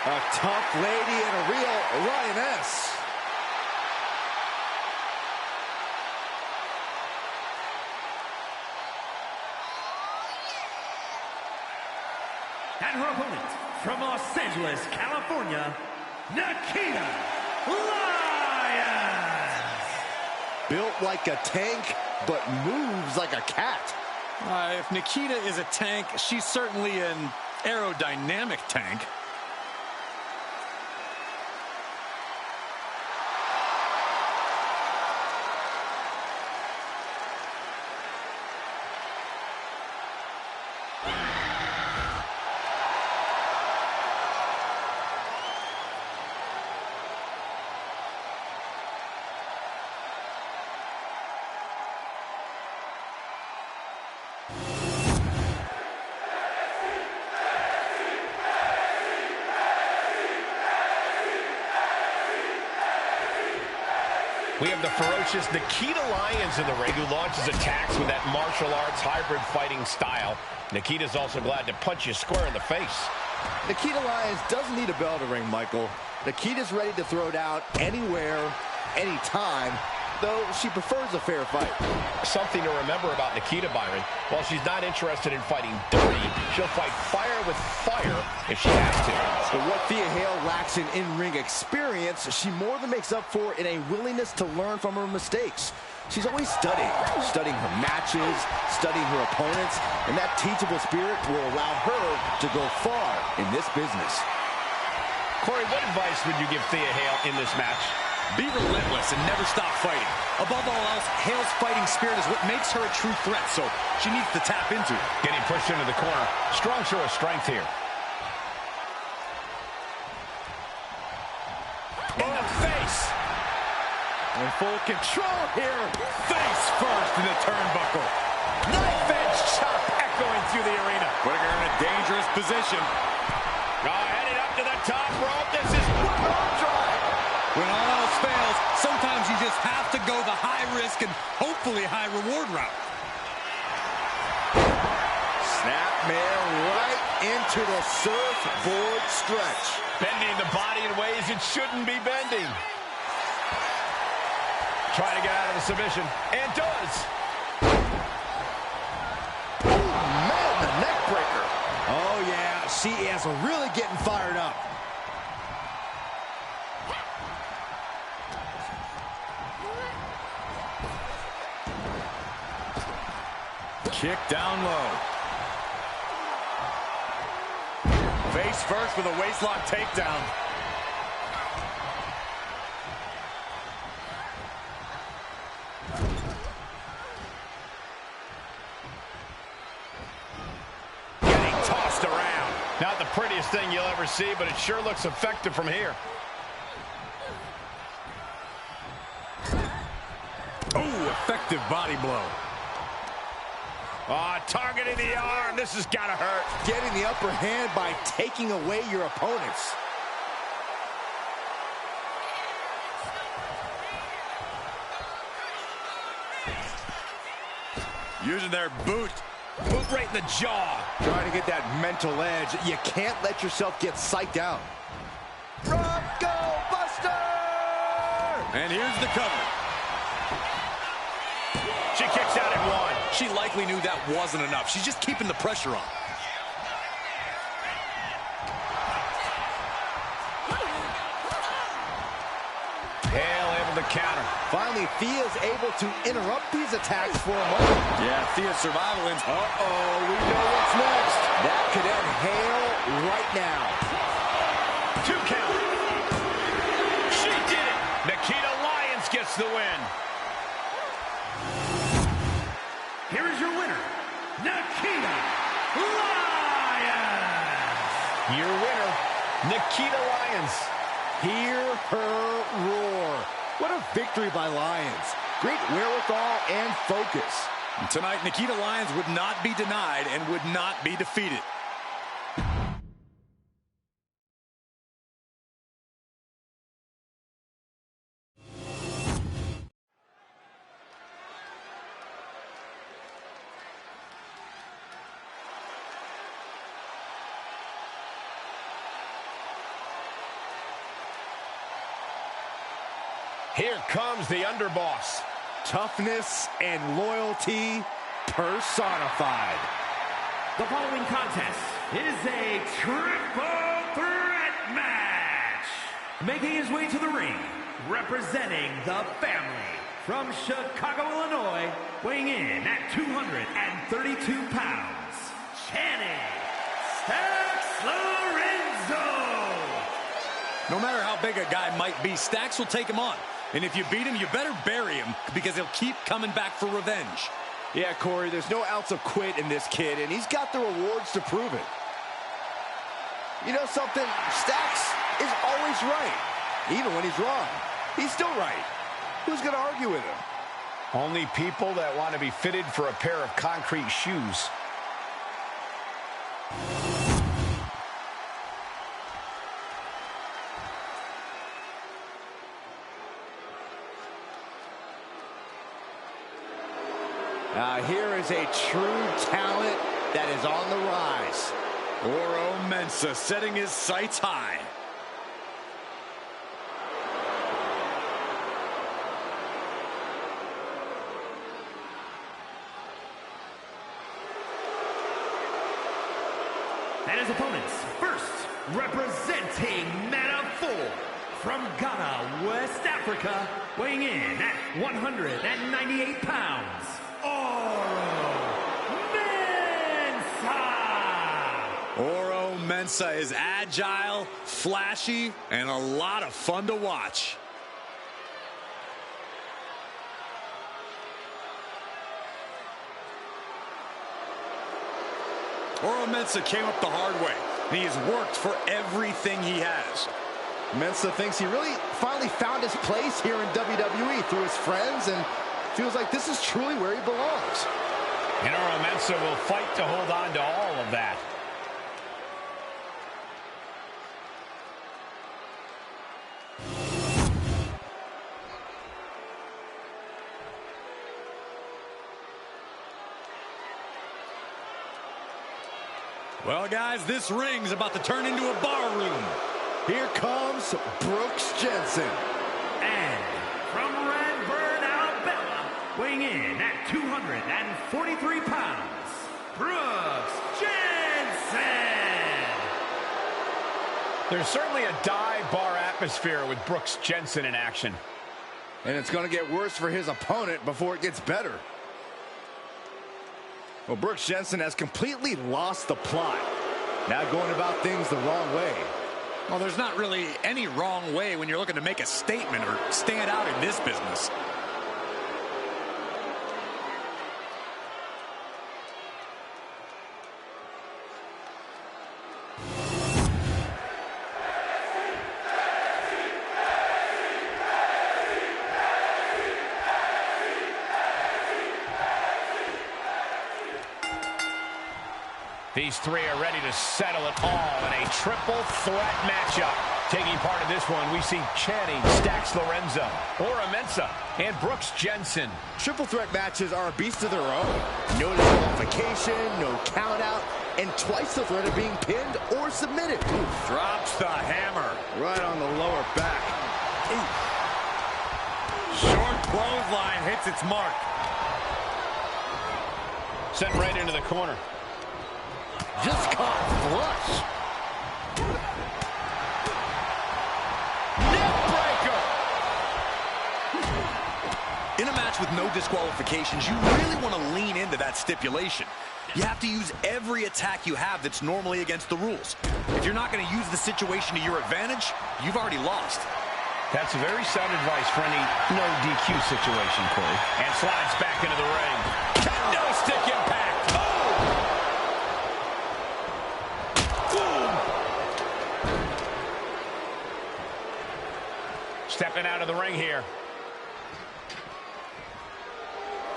A tough lady and a real lioness. And her opponent from Los Angeles, California, Nikita Lyons. Built like a tank, but moves like a cat. If Nikita is a tank, she's certainly an aerodynamic tank. We have the ferocious Nikkita Lyons in the ring, who launches attacks with that martial arts hybrid fighting style. Nikita's also glad to punch you square in the face. Nikkita Lyons doesn't need a bell to ring, Michael. Nikita's ready to throw down anywhere, anytime, though she prefers a fair fight. Something to remember about Nikkita, Byron. While she's not interested in fighting dirty, she'll fight fire with fire if she has to. But what Thea Hale lacks in in-ring experience, she more than makes up for in a willingness to learn from her mistakes. She's always studying her matches, studying her opponents, and that teachable spirit will allow her to go far in this business. Corey, what advice would you give Thea Hale in this match? Be relentless and never stop fighting. Above all else, Hale's fighting spirit is what makes her a true threat, so she needs to tap into it. Getting pushed into the corner. Strong show of strength here. In the face. In full control here. Face first in the turnbuckle. Knife edge chop echoing through the arena. Putting her in a dangerous position. Headed up to the top rope. This is arm drive. When all else fails, sometimes you just have to go the high risk and hopefully high reward route. Snapmare right into the surfboard stretch. Bending the body in ways it shouldn't be bending. Trying to get out of the submission. And does. Oh, man, the neck breaker. Oh, yeah, she is really getting fired up. Kick down low. Face first with a waistlock takedown. Getting tossed around. Not the prettiest thing you'll ever see, but it sure looks effective from here. Oh, effective body blow. Targeting the arm. This has got to hurt. Getting the upper hand by taking away your opponents. Using their boot. Boot right in the jaw. Trying to get that mental edge. You can't let yourself get psyched out. Bronco Buster! And here's the cover. She kicks out at one. She likely knew that wasn't enough. She's just keeping the pressure on. Hale able to counter. Finally, Thea's able to interrupt these attacks for a moment. Yeah, Thea's survival ends. Uh-oh, we know what's next. That could end Hale right now. 2 count. She did it. Nikkita Lyons gets the win. Here is your winner, Nikkita Lyons. Your winner, Nikkita Lyons. Hear her roar. What a victory by Lyons. Great wherewithal and focus. Tonight, Nikkita Lyons would not be denied and would not be defeated. Here comes the underboss. Toughness and loyalty personified. The following contest is a triple threat match. Making his way to the ring, representing the family from Chicago, Illinois, weighing in at 232 pounds, Channing Stacks Lorenzo. No matter how big a guy might be, Stacks will take him on. And if you beat him, you better bury him because he'll keep coming back for revenge. Yeah, Corey, there's no ounce of quit in this kid, and he's got the rewards to prove it. You know something? Stacks is always right. Even when he's wrong, he's still right. Who's going to argue with him? Only people that want to be fitted for a pair of concrete shoes. Here is a true talent that is on the rise. Oro Mensah setting his sights high. And his opponents, first, representing Man of 4, from Ghana, West Africa, weighing in at 198 pounds, Oro Mensah! Oro Mensah is agile, flashy, and a lot of fun to watch. Oro Mensah came up the hard way, and he has worked for everything he has. Mensah thinks he really finally found his place here in WWE through his friends, and feels like this is truly where he belongs. And Oro Mensah will fight to hold on to all of that. Well, guys, this ring's about to turn into a bar room. Here comes Brooks Jensen. And from Redburn, Alabama, weighing in at 243 pounds, Brooks Jensen! There's certainly a dive bar atmosphere with Brooks Jensen in action. And it's going to get worse for his opponent before it gets better. Well, Brooks Jensen has completely lost the plot. Now going about things the wrong way. Well, there's not really any wrong way when you're looking to make a statement or stand out in this business. These three are ready to settle it all in a triple threat matchup. Taking part in this one, we see Channing Stacks Lorenzo, Oro Mensah, and Brooks Jensen. Triple threat matches are a beast of their own. No disqualification, no count out, and twice the threat of being pinned or submitted. Oof. Drops the hammer. Right on the lower back. Oof. Short clothesline hits its mark. Sent right into the corner. Just caught flush. Neck breaker! In a match with no disqualifications, you really want to lean into that stipulation. You have to use every attack you have that's normally against the rules. If you're not going to use the situation to your advantage, you've already lost. That's very sound advice for any no DQ situation, Corey. And slides back into the ring. Kendo stick impact. Stepping out of the ring here.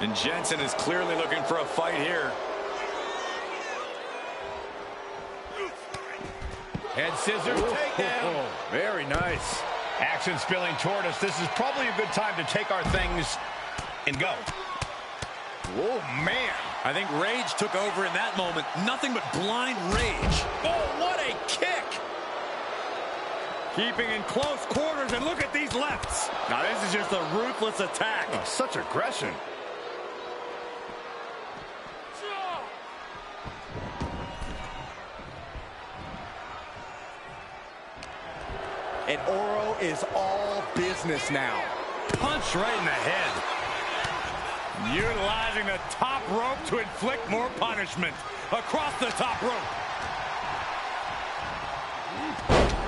And Jensen is clearly looking for a fight here. Head scissors takedown. Very nice. Action spilling toward us. This is probably a good time to take our things and go. Oh, man. I think rage took over in that moment. Nothing but blind rage. Oh, what a kick. Keeping in close quarters, and look at these lefts. Now, this is just a ruthless attack. Oh, such aggression. And Oro is all business now. Punch right in the head. Utilizing the top rope to inflict more punishment. Across the top rope.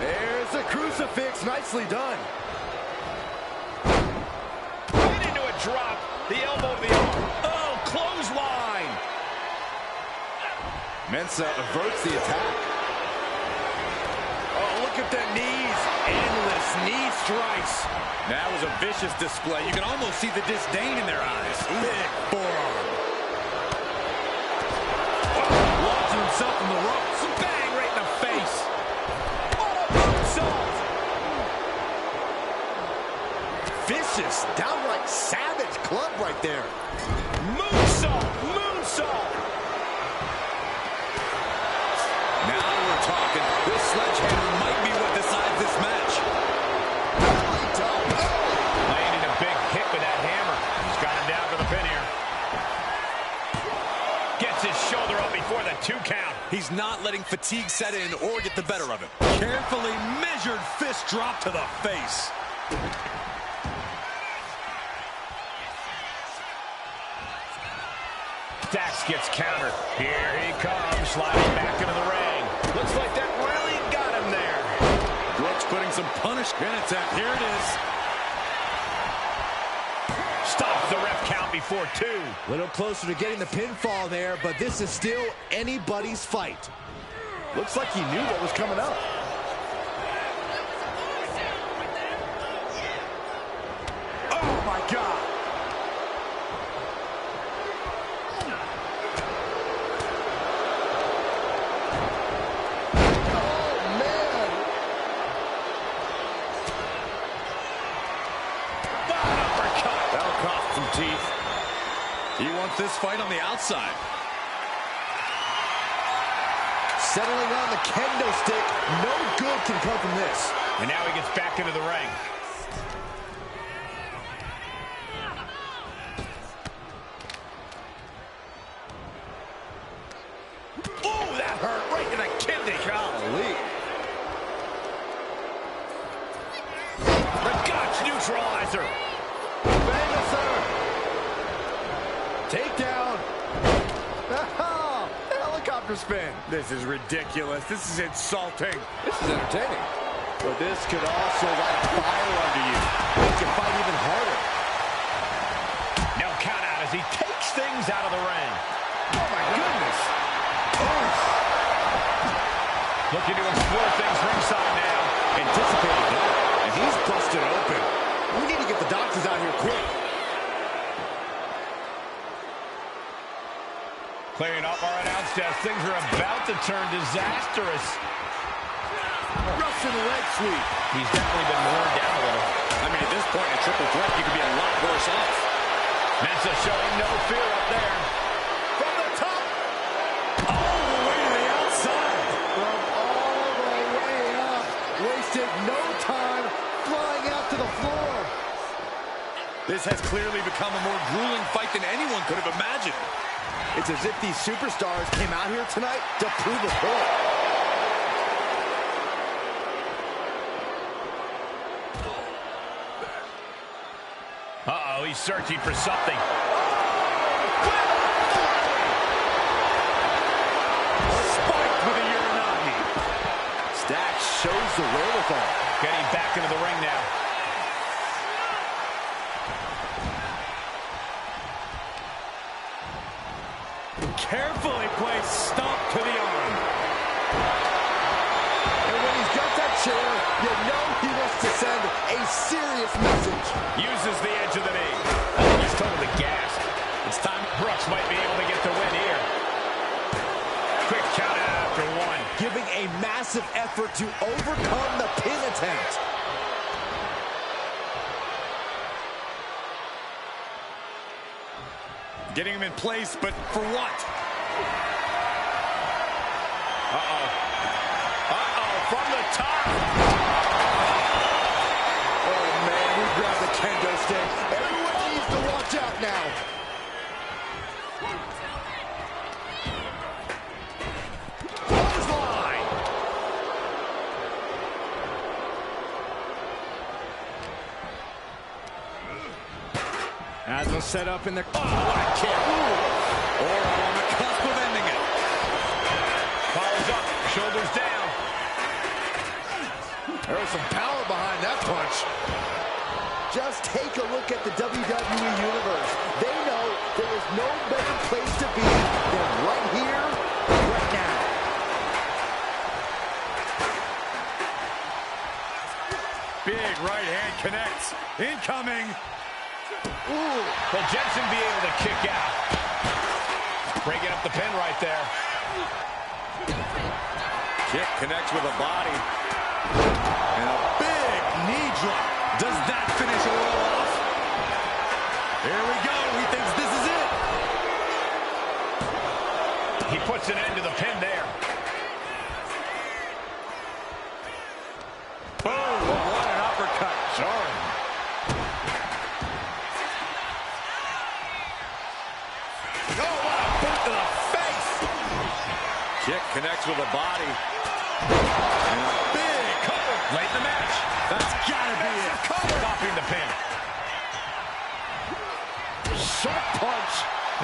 There's the crucifix. Nicely done. Right into a drop. The elbow of the arm. Oh, clothesline. Mensah averts the attack. Oh, look at the knees. Endless knee strikes. That was a vicious display. You can almost see the disdain in their eyes. Big forearm. Launching himself from the ropes. Bang, right in the face. Vicious, downright savage club right there. Moonsault. He's not letting fatigue set in or get the better of him. Carefully measured fist drop to the face. Dax gets countered. Here he comes, sliding back into the ring. Looks like that really got him there. Brooks putting some punishment attempt. Here it is. Stops the ref count before 2. A little closer to getting the pinfall there, but this is still anybody's fight. Looks like he knew what was coming up. Oh, my God. Teeth. He wants this fight on the outside. Settling on the kendo stick. No good can come from this. And now he gets back into the ring. Oh, that hurt right in the kidney. Golly. The Gotch neutralizer. Takedown. Oh, helicopter spin. This is ridiculous. This is insulting. This is entertaining. But this could also light a fire under you. Make your fight even harder. No count out as he takes things out of the ring. Oh, my goodness. Looking to explore things ringside now. Anticipated that. And he's busted open. We need to get the doctors out here quick. Clearing up our announce desk. Things are about to turn disastrous. Russian leg sweep. He's definitely been worn down a little. I mean, at this point in a triple threat, you could be a lot worse off. Mensa showing no fear up there. From the top. All the way to the outside. From all the way up. Wasted no time flying out to the floor. This has clearly become a more grueling fight than anyone could have imagined. It's as if these superstars came out here tonight to prove a point. Uh-oh, he's searching for something. Spiked with a Uranagi. Stacks shows the wherewithal. Getting back into the ring now. Carefully placed stomp to the arm. And when he's got that chair, you know he wants to send a serious message. Uses the edge of the knee. I think he's totally gassed. It's time. Brooks might be able to get the win here. Quick count out after 1. Giving a massive effort to overcome the pin attempt. Getting him in place, but for what? Uh-oh. Uh-oh, from the top. Oh, man, we grabbed the kendo stick. Everyone needs to watch out now. Clothesline. As a setup in the... Oh, what a kick. Or on the cusp of ending it. Follows up, shoulders down. There was some power behind that punch. Just take a look at the WWE Universe. They know there is no better place to be than right here, right now. Big right hand connects. Incoming. Ooh. Will Jensen be able to kick out? Breaking up the pin right there. Kick connects with a body. And a big knee drop. Does that finish Orel off? Here we go. He thinks this is it. He puts an end to the pin there. Boom. What an uppercut. Jarring. Kick connects the body. And a big cover. Late in the match. That's gotta be it. Stopping the pin. Sharp punch.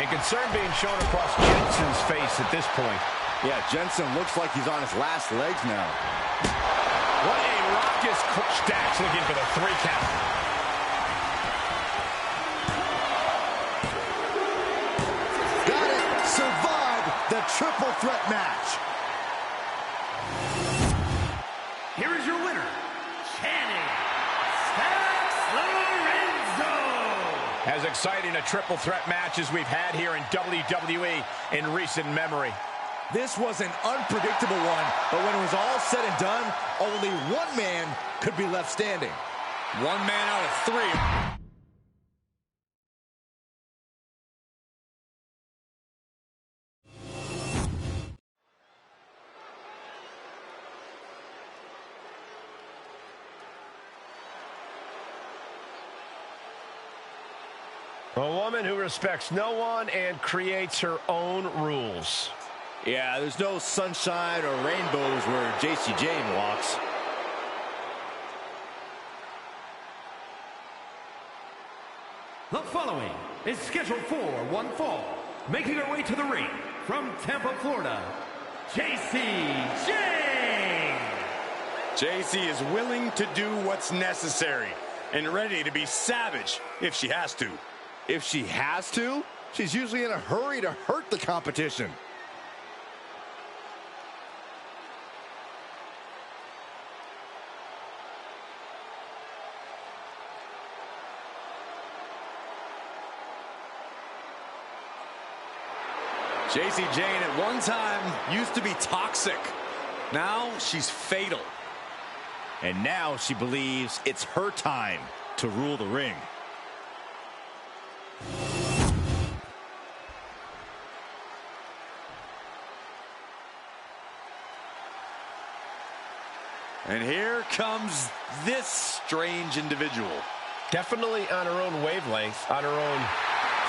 And concern being shown across Jensen's face at this point. Yeah, Jensen looks like he's on his last legs now. What a raucous Dax looking for the 3 count. Got it. Survived the triple threat match. Here is your winner, Channing Stacks Lorenzo. As exciting a triple threat match as we've had here in WWE in recent memory. This was an unpredictable one, but when it was all said and done, only one man could be left standing. 1 man out of 3. A woman who respects no one and creates her own rules. Yeah, there's no sunshine or rainbows where Jacy Jayne walks. The following is scheduled for one fall. Making her way to the ring from Tampa, Florida, Jacy Jayne. Jacy is willing to do what's necessary and ready to be savage if she has to. If she has to, she's usually in a hurry to hurt the competition. Jacy Jayne at one time used to be toxic. Now she's fatal. And now she believes it's her time to rule the ring. And here comes this strange individual. Definitely on her own wavelength, on her own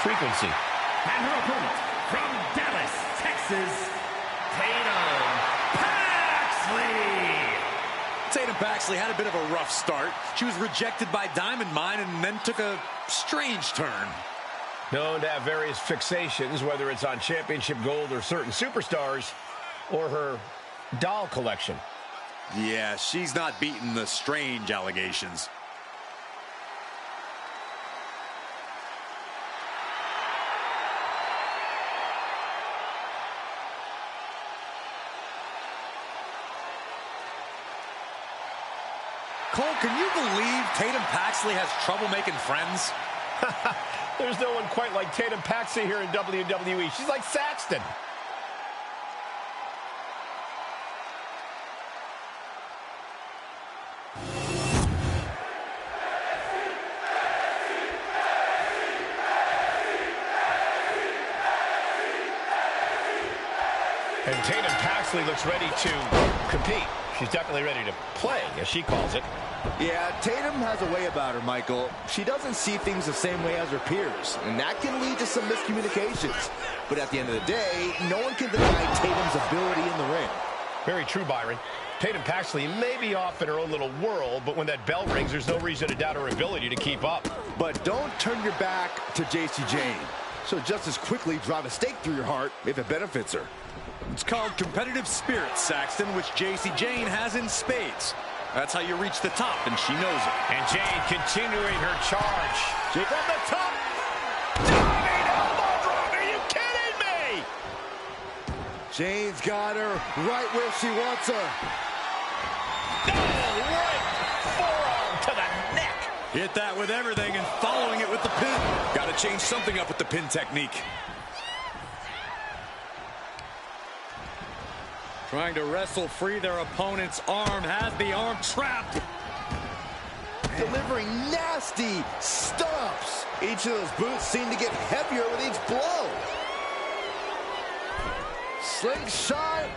frequency. And her opponent from Dallas, Texas, Tatum Paxley. Tatum Paxley had a bit of a rough start. She was rejected by Diamond Mine and then took a strange turn. Known to have various fixations, whether it's on championship gold or certain superstars, or her doll collection. Yeah, she's not beating the strange allegations. Cole, can you believe Tatum Paxley has trouble making friends? There's no one quite like Tatum Paxley here in WWE. She's like Saxton. And Tatum Paxley looks ready to compete. She's definitely ready to play, as she calls it. Yeah, Tatum has a way about her, Michael. She doesn't see things the same way as her peers, and that can lead to some miscommunications. But at the end of the day, no one can deny Tatum's ability in the ring. Very true, Byron. Tatum Paxley may be off in her own little world, but when that bell rings, there's no reason to doubt her ability to keep up. But don't turn your back to Jacy Jayne. She'll just as quickly drive a stake through your heart if it benefits her. It's called competitive spirit, Saxton, which Jacy Jayne has in spades. That's how you reach the top, and she knows it. And Jayne continuing her charge. From the top. Diving elbow drop. Are you kidding me? Jayne's got her right where she wants her. Oh, right forearm to the neck. Hit that with everything and following it with the pin. Got to change something up with the pin technique. Trying to wrestle free their opponent's arm, has the arm trapped. Delivering nasty stomps. Each of those boots seem to get heavier with each blow. Slingshot.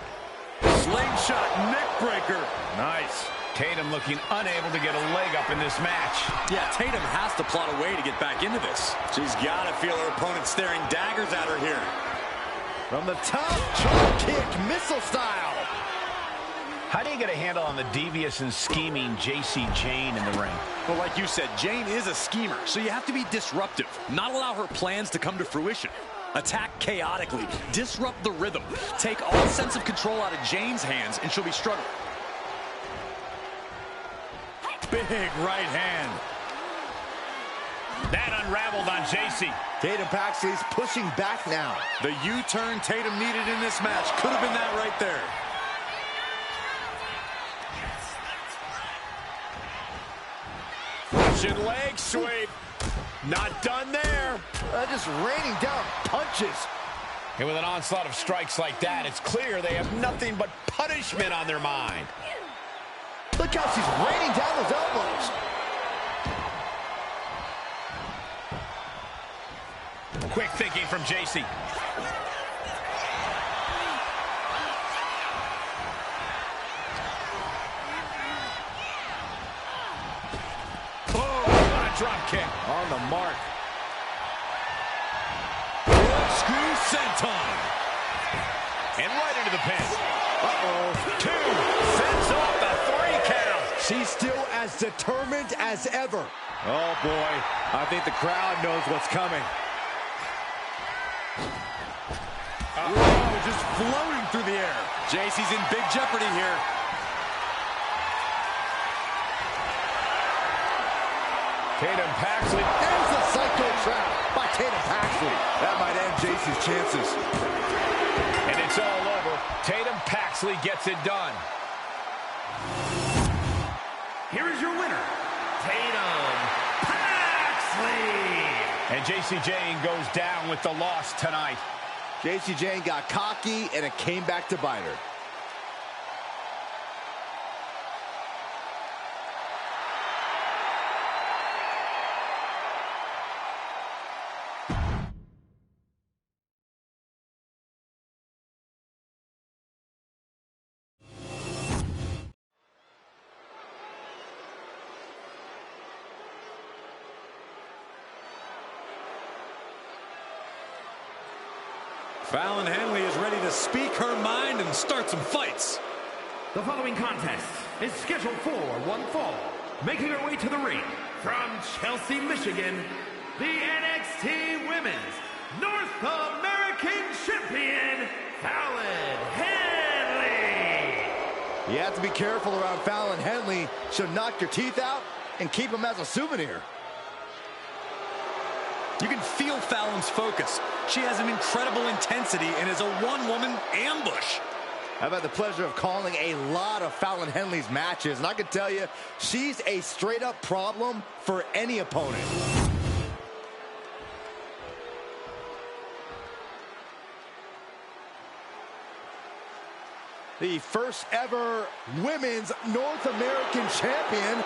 Slingshot neckbreaker. Nice. Tatum looking unable to get a leg up in this match. Yeah, Tatum has to plot a way to get back into this. She's got to feel her opponent staring daggers at her here. From the top, drop kick, missile style. How do you get a handle on the devious and scheming Jacy Jayne in the ring? Well, like you said, Jayne is a schemer, so you have to be disruptive, not allow her plans to come to fruition. Attack chaotically, disrupt the rhythm, take all sense of control out of Jayne's hands, and she'll be struggling. Big right hand. That unraveled on Jacy. Tatum Paxley's pushing back now. The U-turn Tatum needed in this match could have been that right there. Russian leg sweep. Not done there. Just raining down punches. And with an onslaught of strikes like that, it's clear they have nothing but punishment on their mind. Look how she's raining down those elbows. Quick thinking from Jacy. Oh, what a drop kick. On the mark. Screw senton. And right into the pin. Uh-oh. 2. Sends off the 3 count. She's still as determined as ever. Oh, boy. I think the crowd knows what's coming. Just floating through the air. Jacy's in big jeopardy here. Tatum Paxley. There's a psycho trap by Tatum Paxley. That might end Jacy's chances. And it's all over. Tatum Paxley gets it done. Here is your winner, Tatum Paxley. And Jacy Jayne goes down with the loss tonight. Jacy Jayne got cocky, and it came back to bite her. Fallon Henley is ready to speak her mind and start some fights. The following contest is scheduled for one fall. Making her way to the ring from Chelsea, Michigan, the NXT Women's North American Champion, Fallon Henley. You have to be careful around Fallon Henley. She'll knock your teeth out and keep them as a souvenir. You can feel Fallon's focus. She has an incredible intensity and is a one-woman ambush. I've had the pleasure of calling a lot of Fallon Henley's matches, and I can tell you, she's a straight-up problem for any opponent. The first ever Women's North American Champion,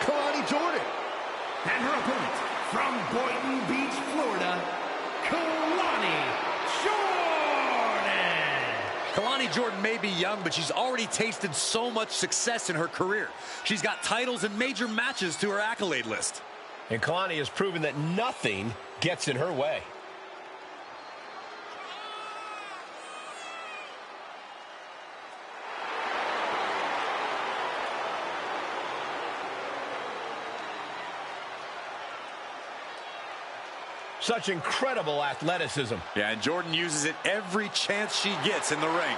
Kelani Jordan. And her opponent, from Boynton Beach, Florida, Kelani Jordan. Kelani Jordan may be young, but she's already tasted so much success in her career. She's got titles and major matches to her accolade list. And Kelani has proven that nothing gets in her way. Such incredible athleticism. Yeah, and Jordan uses it every chance she gets in the ring.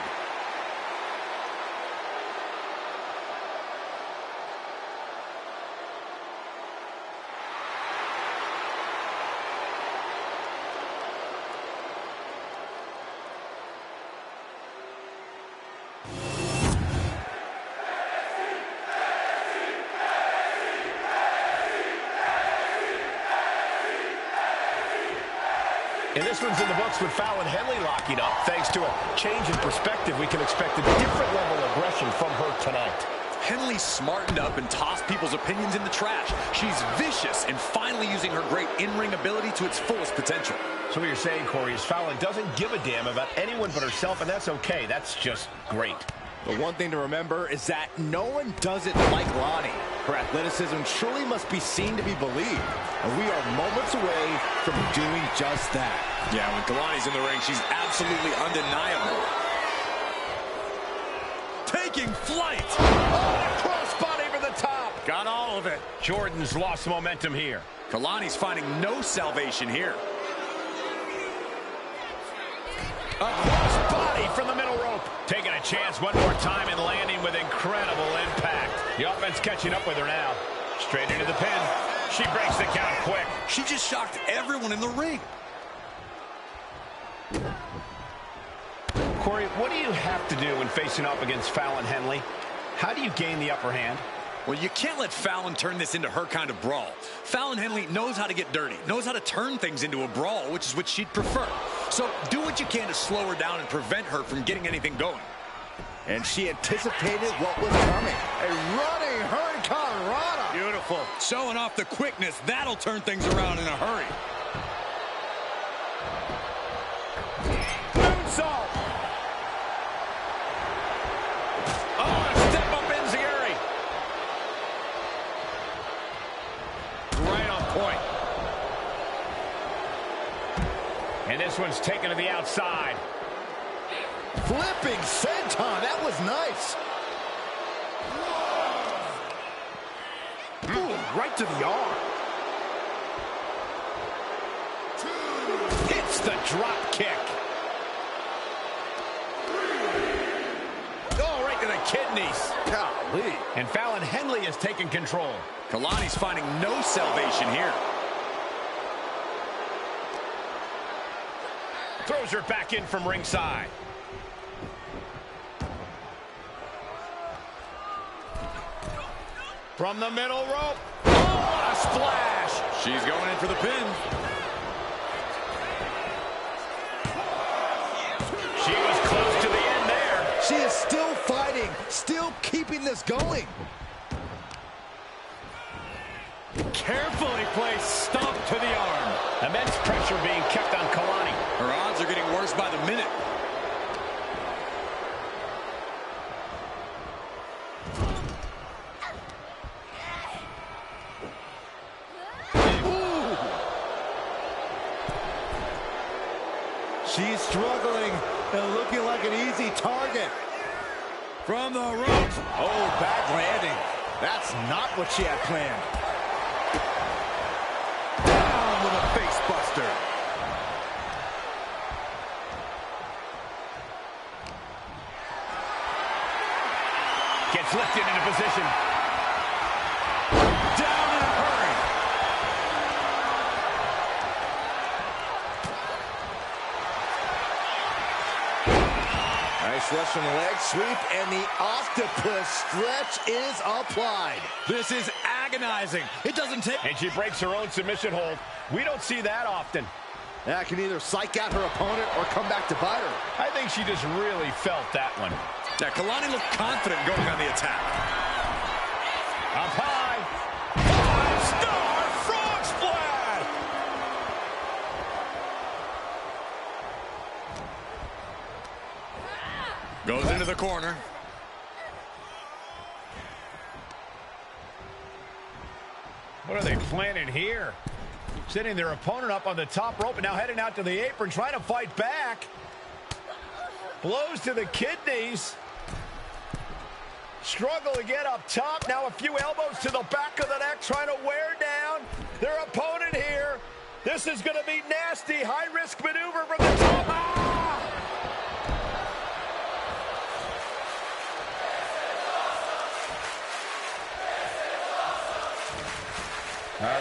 And this one's in the books with Fallon Henley locking up. Thanks to a change in perspective, we can expect a different level of aggression from her tonight. Henley smartened up and tossed people's opinions in the trash. She's vicious and finally using her great in-ring ability to its fullest potential. So what you're saying, Corey, is Fallon doesn't give a damn about anyone but herself, and that's okay. That's just great. The one thing to remember is that no one does it like Lonnie. Her athleticism truly must be seen to be believed. And we are moments away from doing just that. Yeah, when Kalani's in the ring, she's absolutely undeniable. taking flight. Oh, crossbody for the top. Got all of it. Jordan's lost momentum here. Kalani's finding no salvation here. A crossbody from the middle rope. Taking a chance one more time and landing with incredible impact. The offense catching up with her now. Straight into the pin. She breaks the count quick. She just shocked everyone in the ring. Corey, what do you have to do when facing up against Fallon Henley? How do you gain the upper hand? Well, you can't let Fallon turn this into her kind of brawl. Fallon Henley knows how to get dirty, knows how to turn things into a brawl, which is what she'd prefer. So do what you can to slow her down and prevent her from getting anything going. And she anticipated what was coming. A running Hurricane Rana. Beautiful. Showing off the quickness. That'll turn things around in a hurry. Moonsault. Oh, a step up enziguri. Right on point. And this one's taken to the outside. Flipping senton. That was nice. Ooh, right to the arm. Hits the drop kick. Oh, right to the kidneys. Golly. And Fallon Henley has taken control. Kalani's finding no salvation here. Throws her back in from ringside. From the middle rope. Oh, what a splash. She's going in for the pin. She was close to the end there. She is still fighting, still keeping this going. Carefully placed stomp to the arm. Immense pressure being kept on Kalani. Her odds are getting worse by the minute. She's struggling and looking like an easy target. From the ropes. Oh, bad landing. That's not what she had planned. Down with a face buster. Gets lifted into position. Down in a hurry. Nice rush from the leg sweep, and the octopus stretch is applied. This is agonizing. It doesn't take... And she breaks her own submission hold. We don't see that often. That can either psych out her opponent or come back to bite her. I think she just really felt that one. Yeah, Kalani looked confident going on the attack. Up high. Five-star frog splash! Goes into the corner. What are they planning here? Setting their opponent up on the top rope and now heading out to the apron, trying to fight back. Blows to the kidneys. Struggle to get up top. Now a few elbows to the back of the neck, trying to wear down their opponent here. This is going to be nasty. High-risk maneuver from the top. Ah!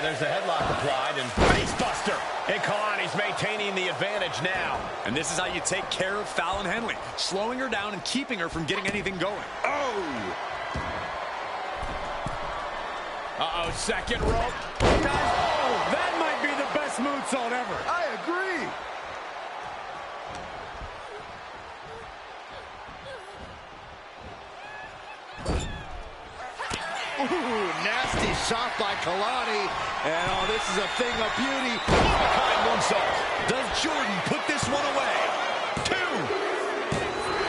There's a headlock applied and facebuster. And Kalani's maintaining the advantage now. And this is how you take care of Fallon Henley. Slowing her down and keeping her from getting anything going. Oh! Uh-oh, second rope. Oh, that might be the best moonsault ever. I agree. Ooh, nasty shot by Kalani. And oh, this is a thing of beauty. One-of-a-kind moonsault. Does Jordan put this one away? Two.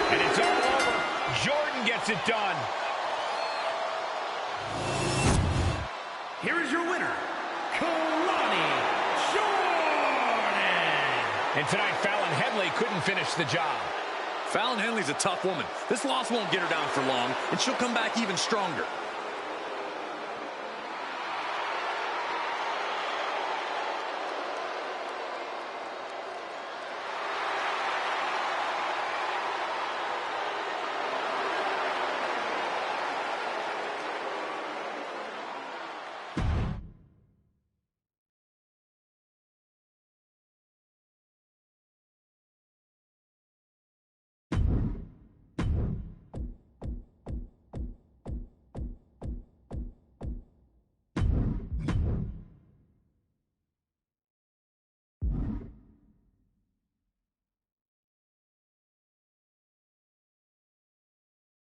And it's all over. Jordan gets it done. Here is your winner, Kalani Jordan. And tonight, Fallon Henley couldn't finish the job. Fallon Henley's a tough woman. This loss won't get her down for long, and she'll come back even stronger.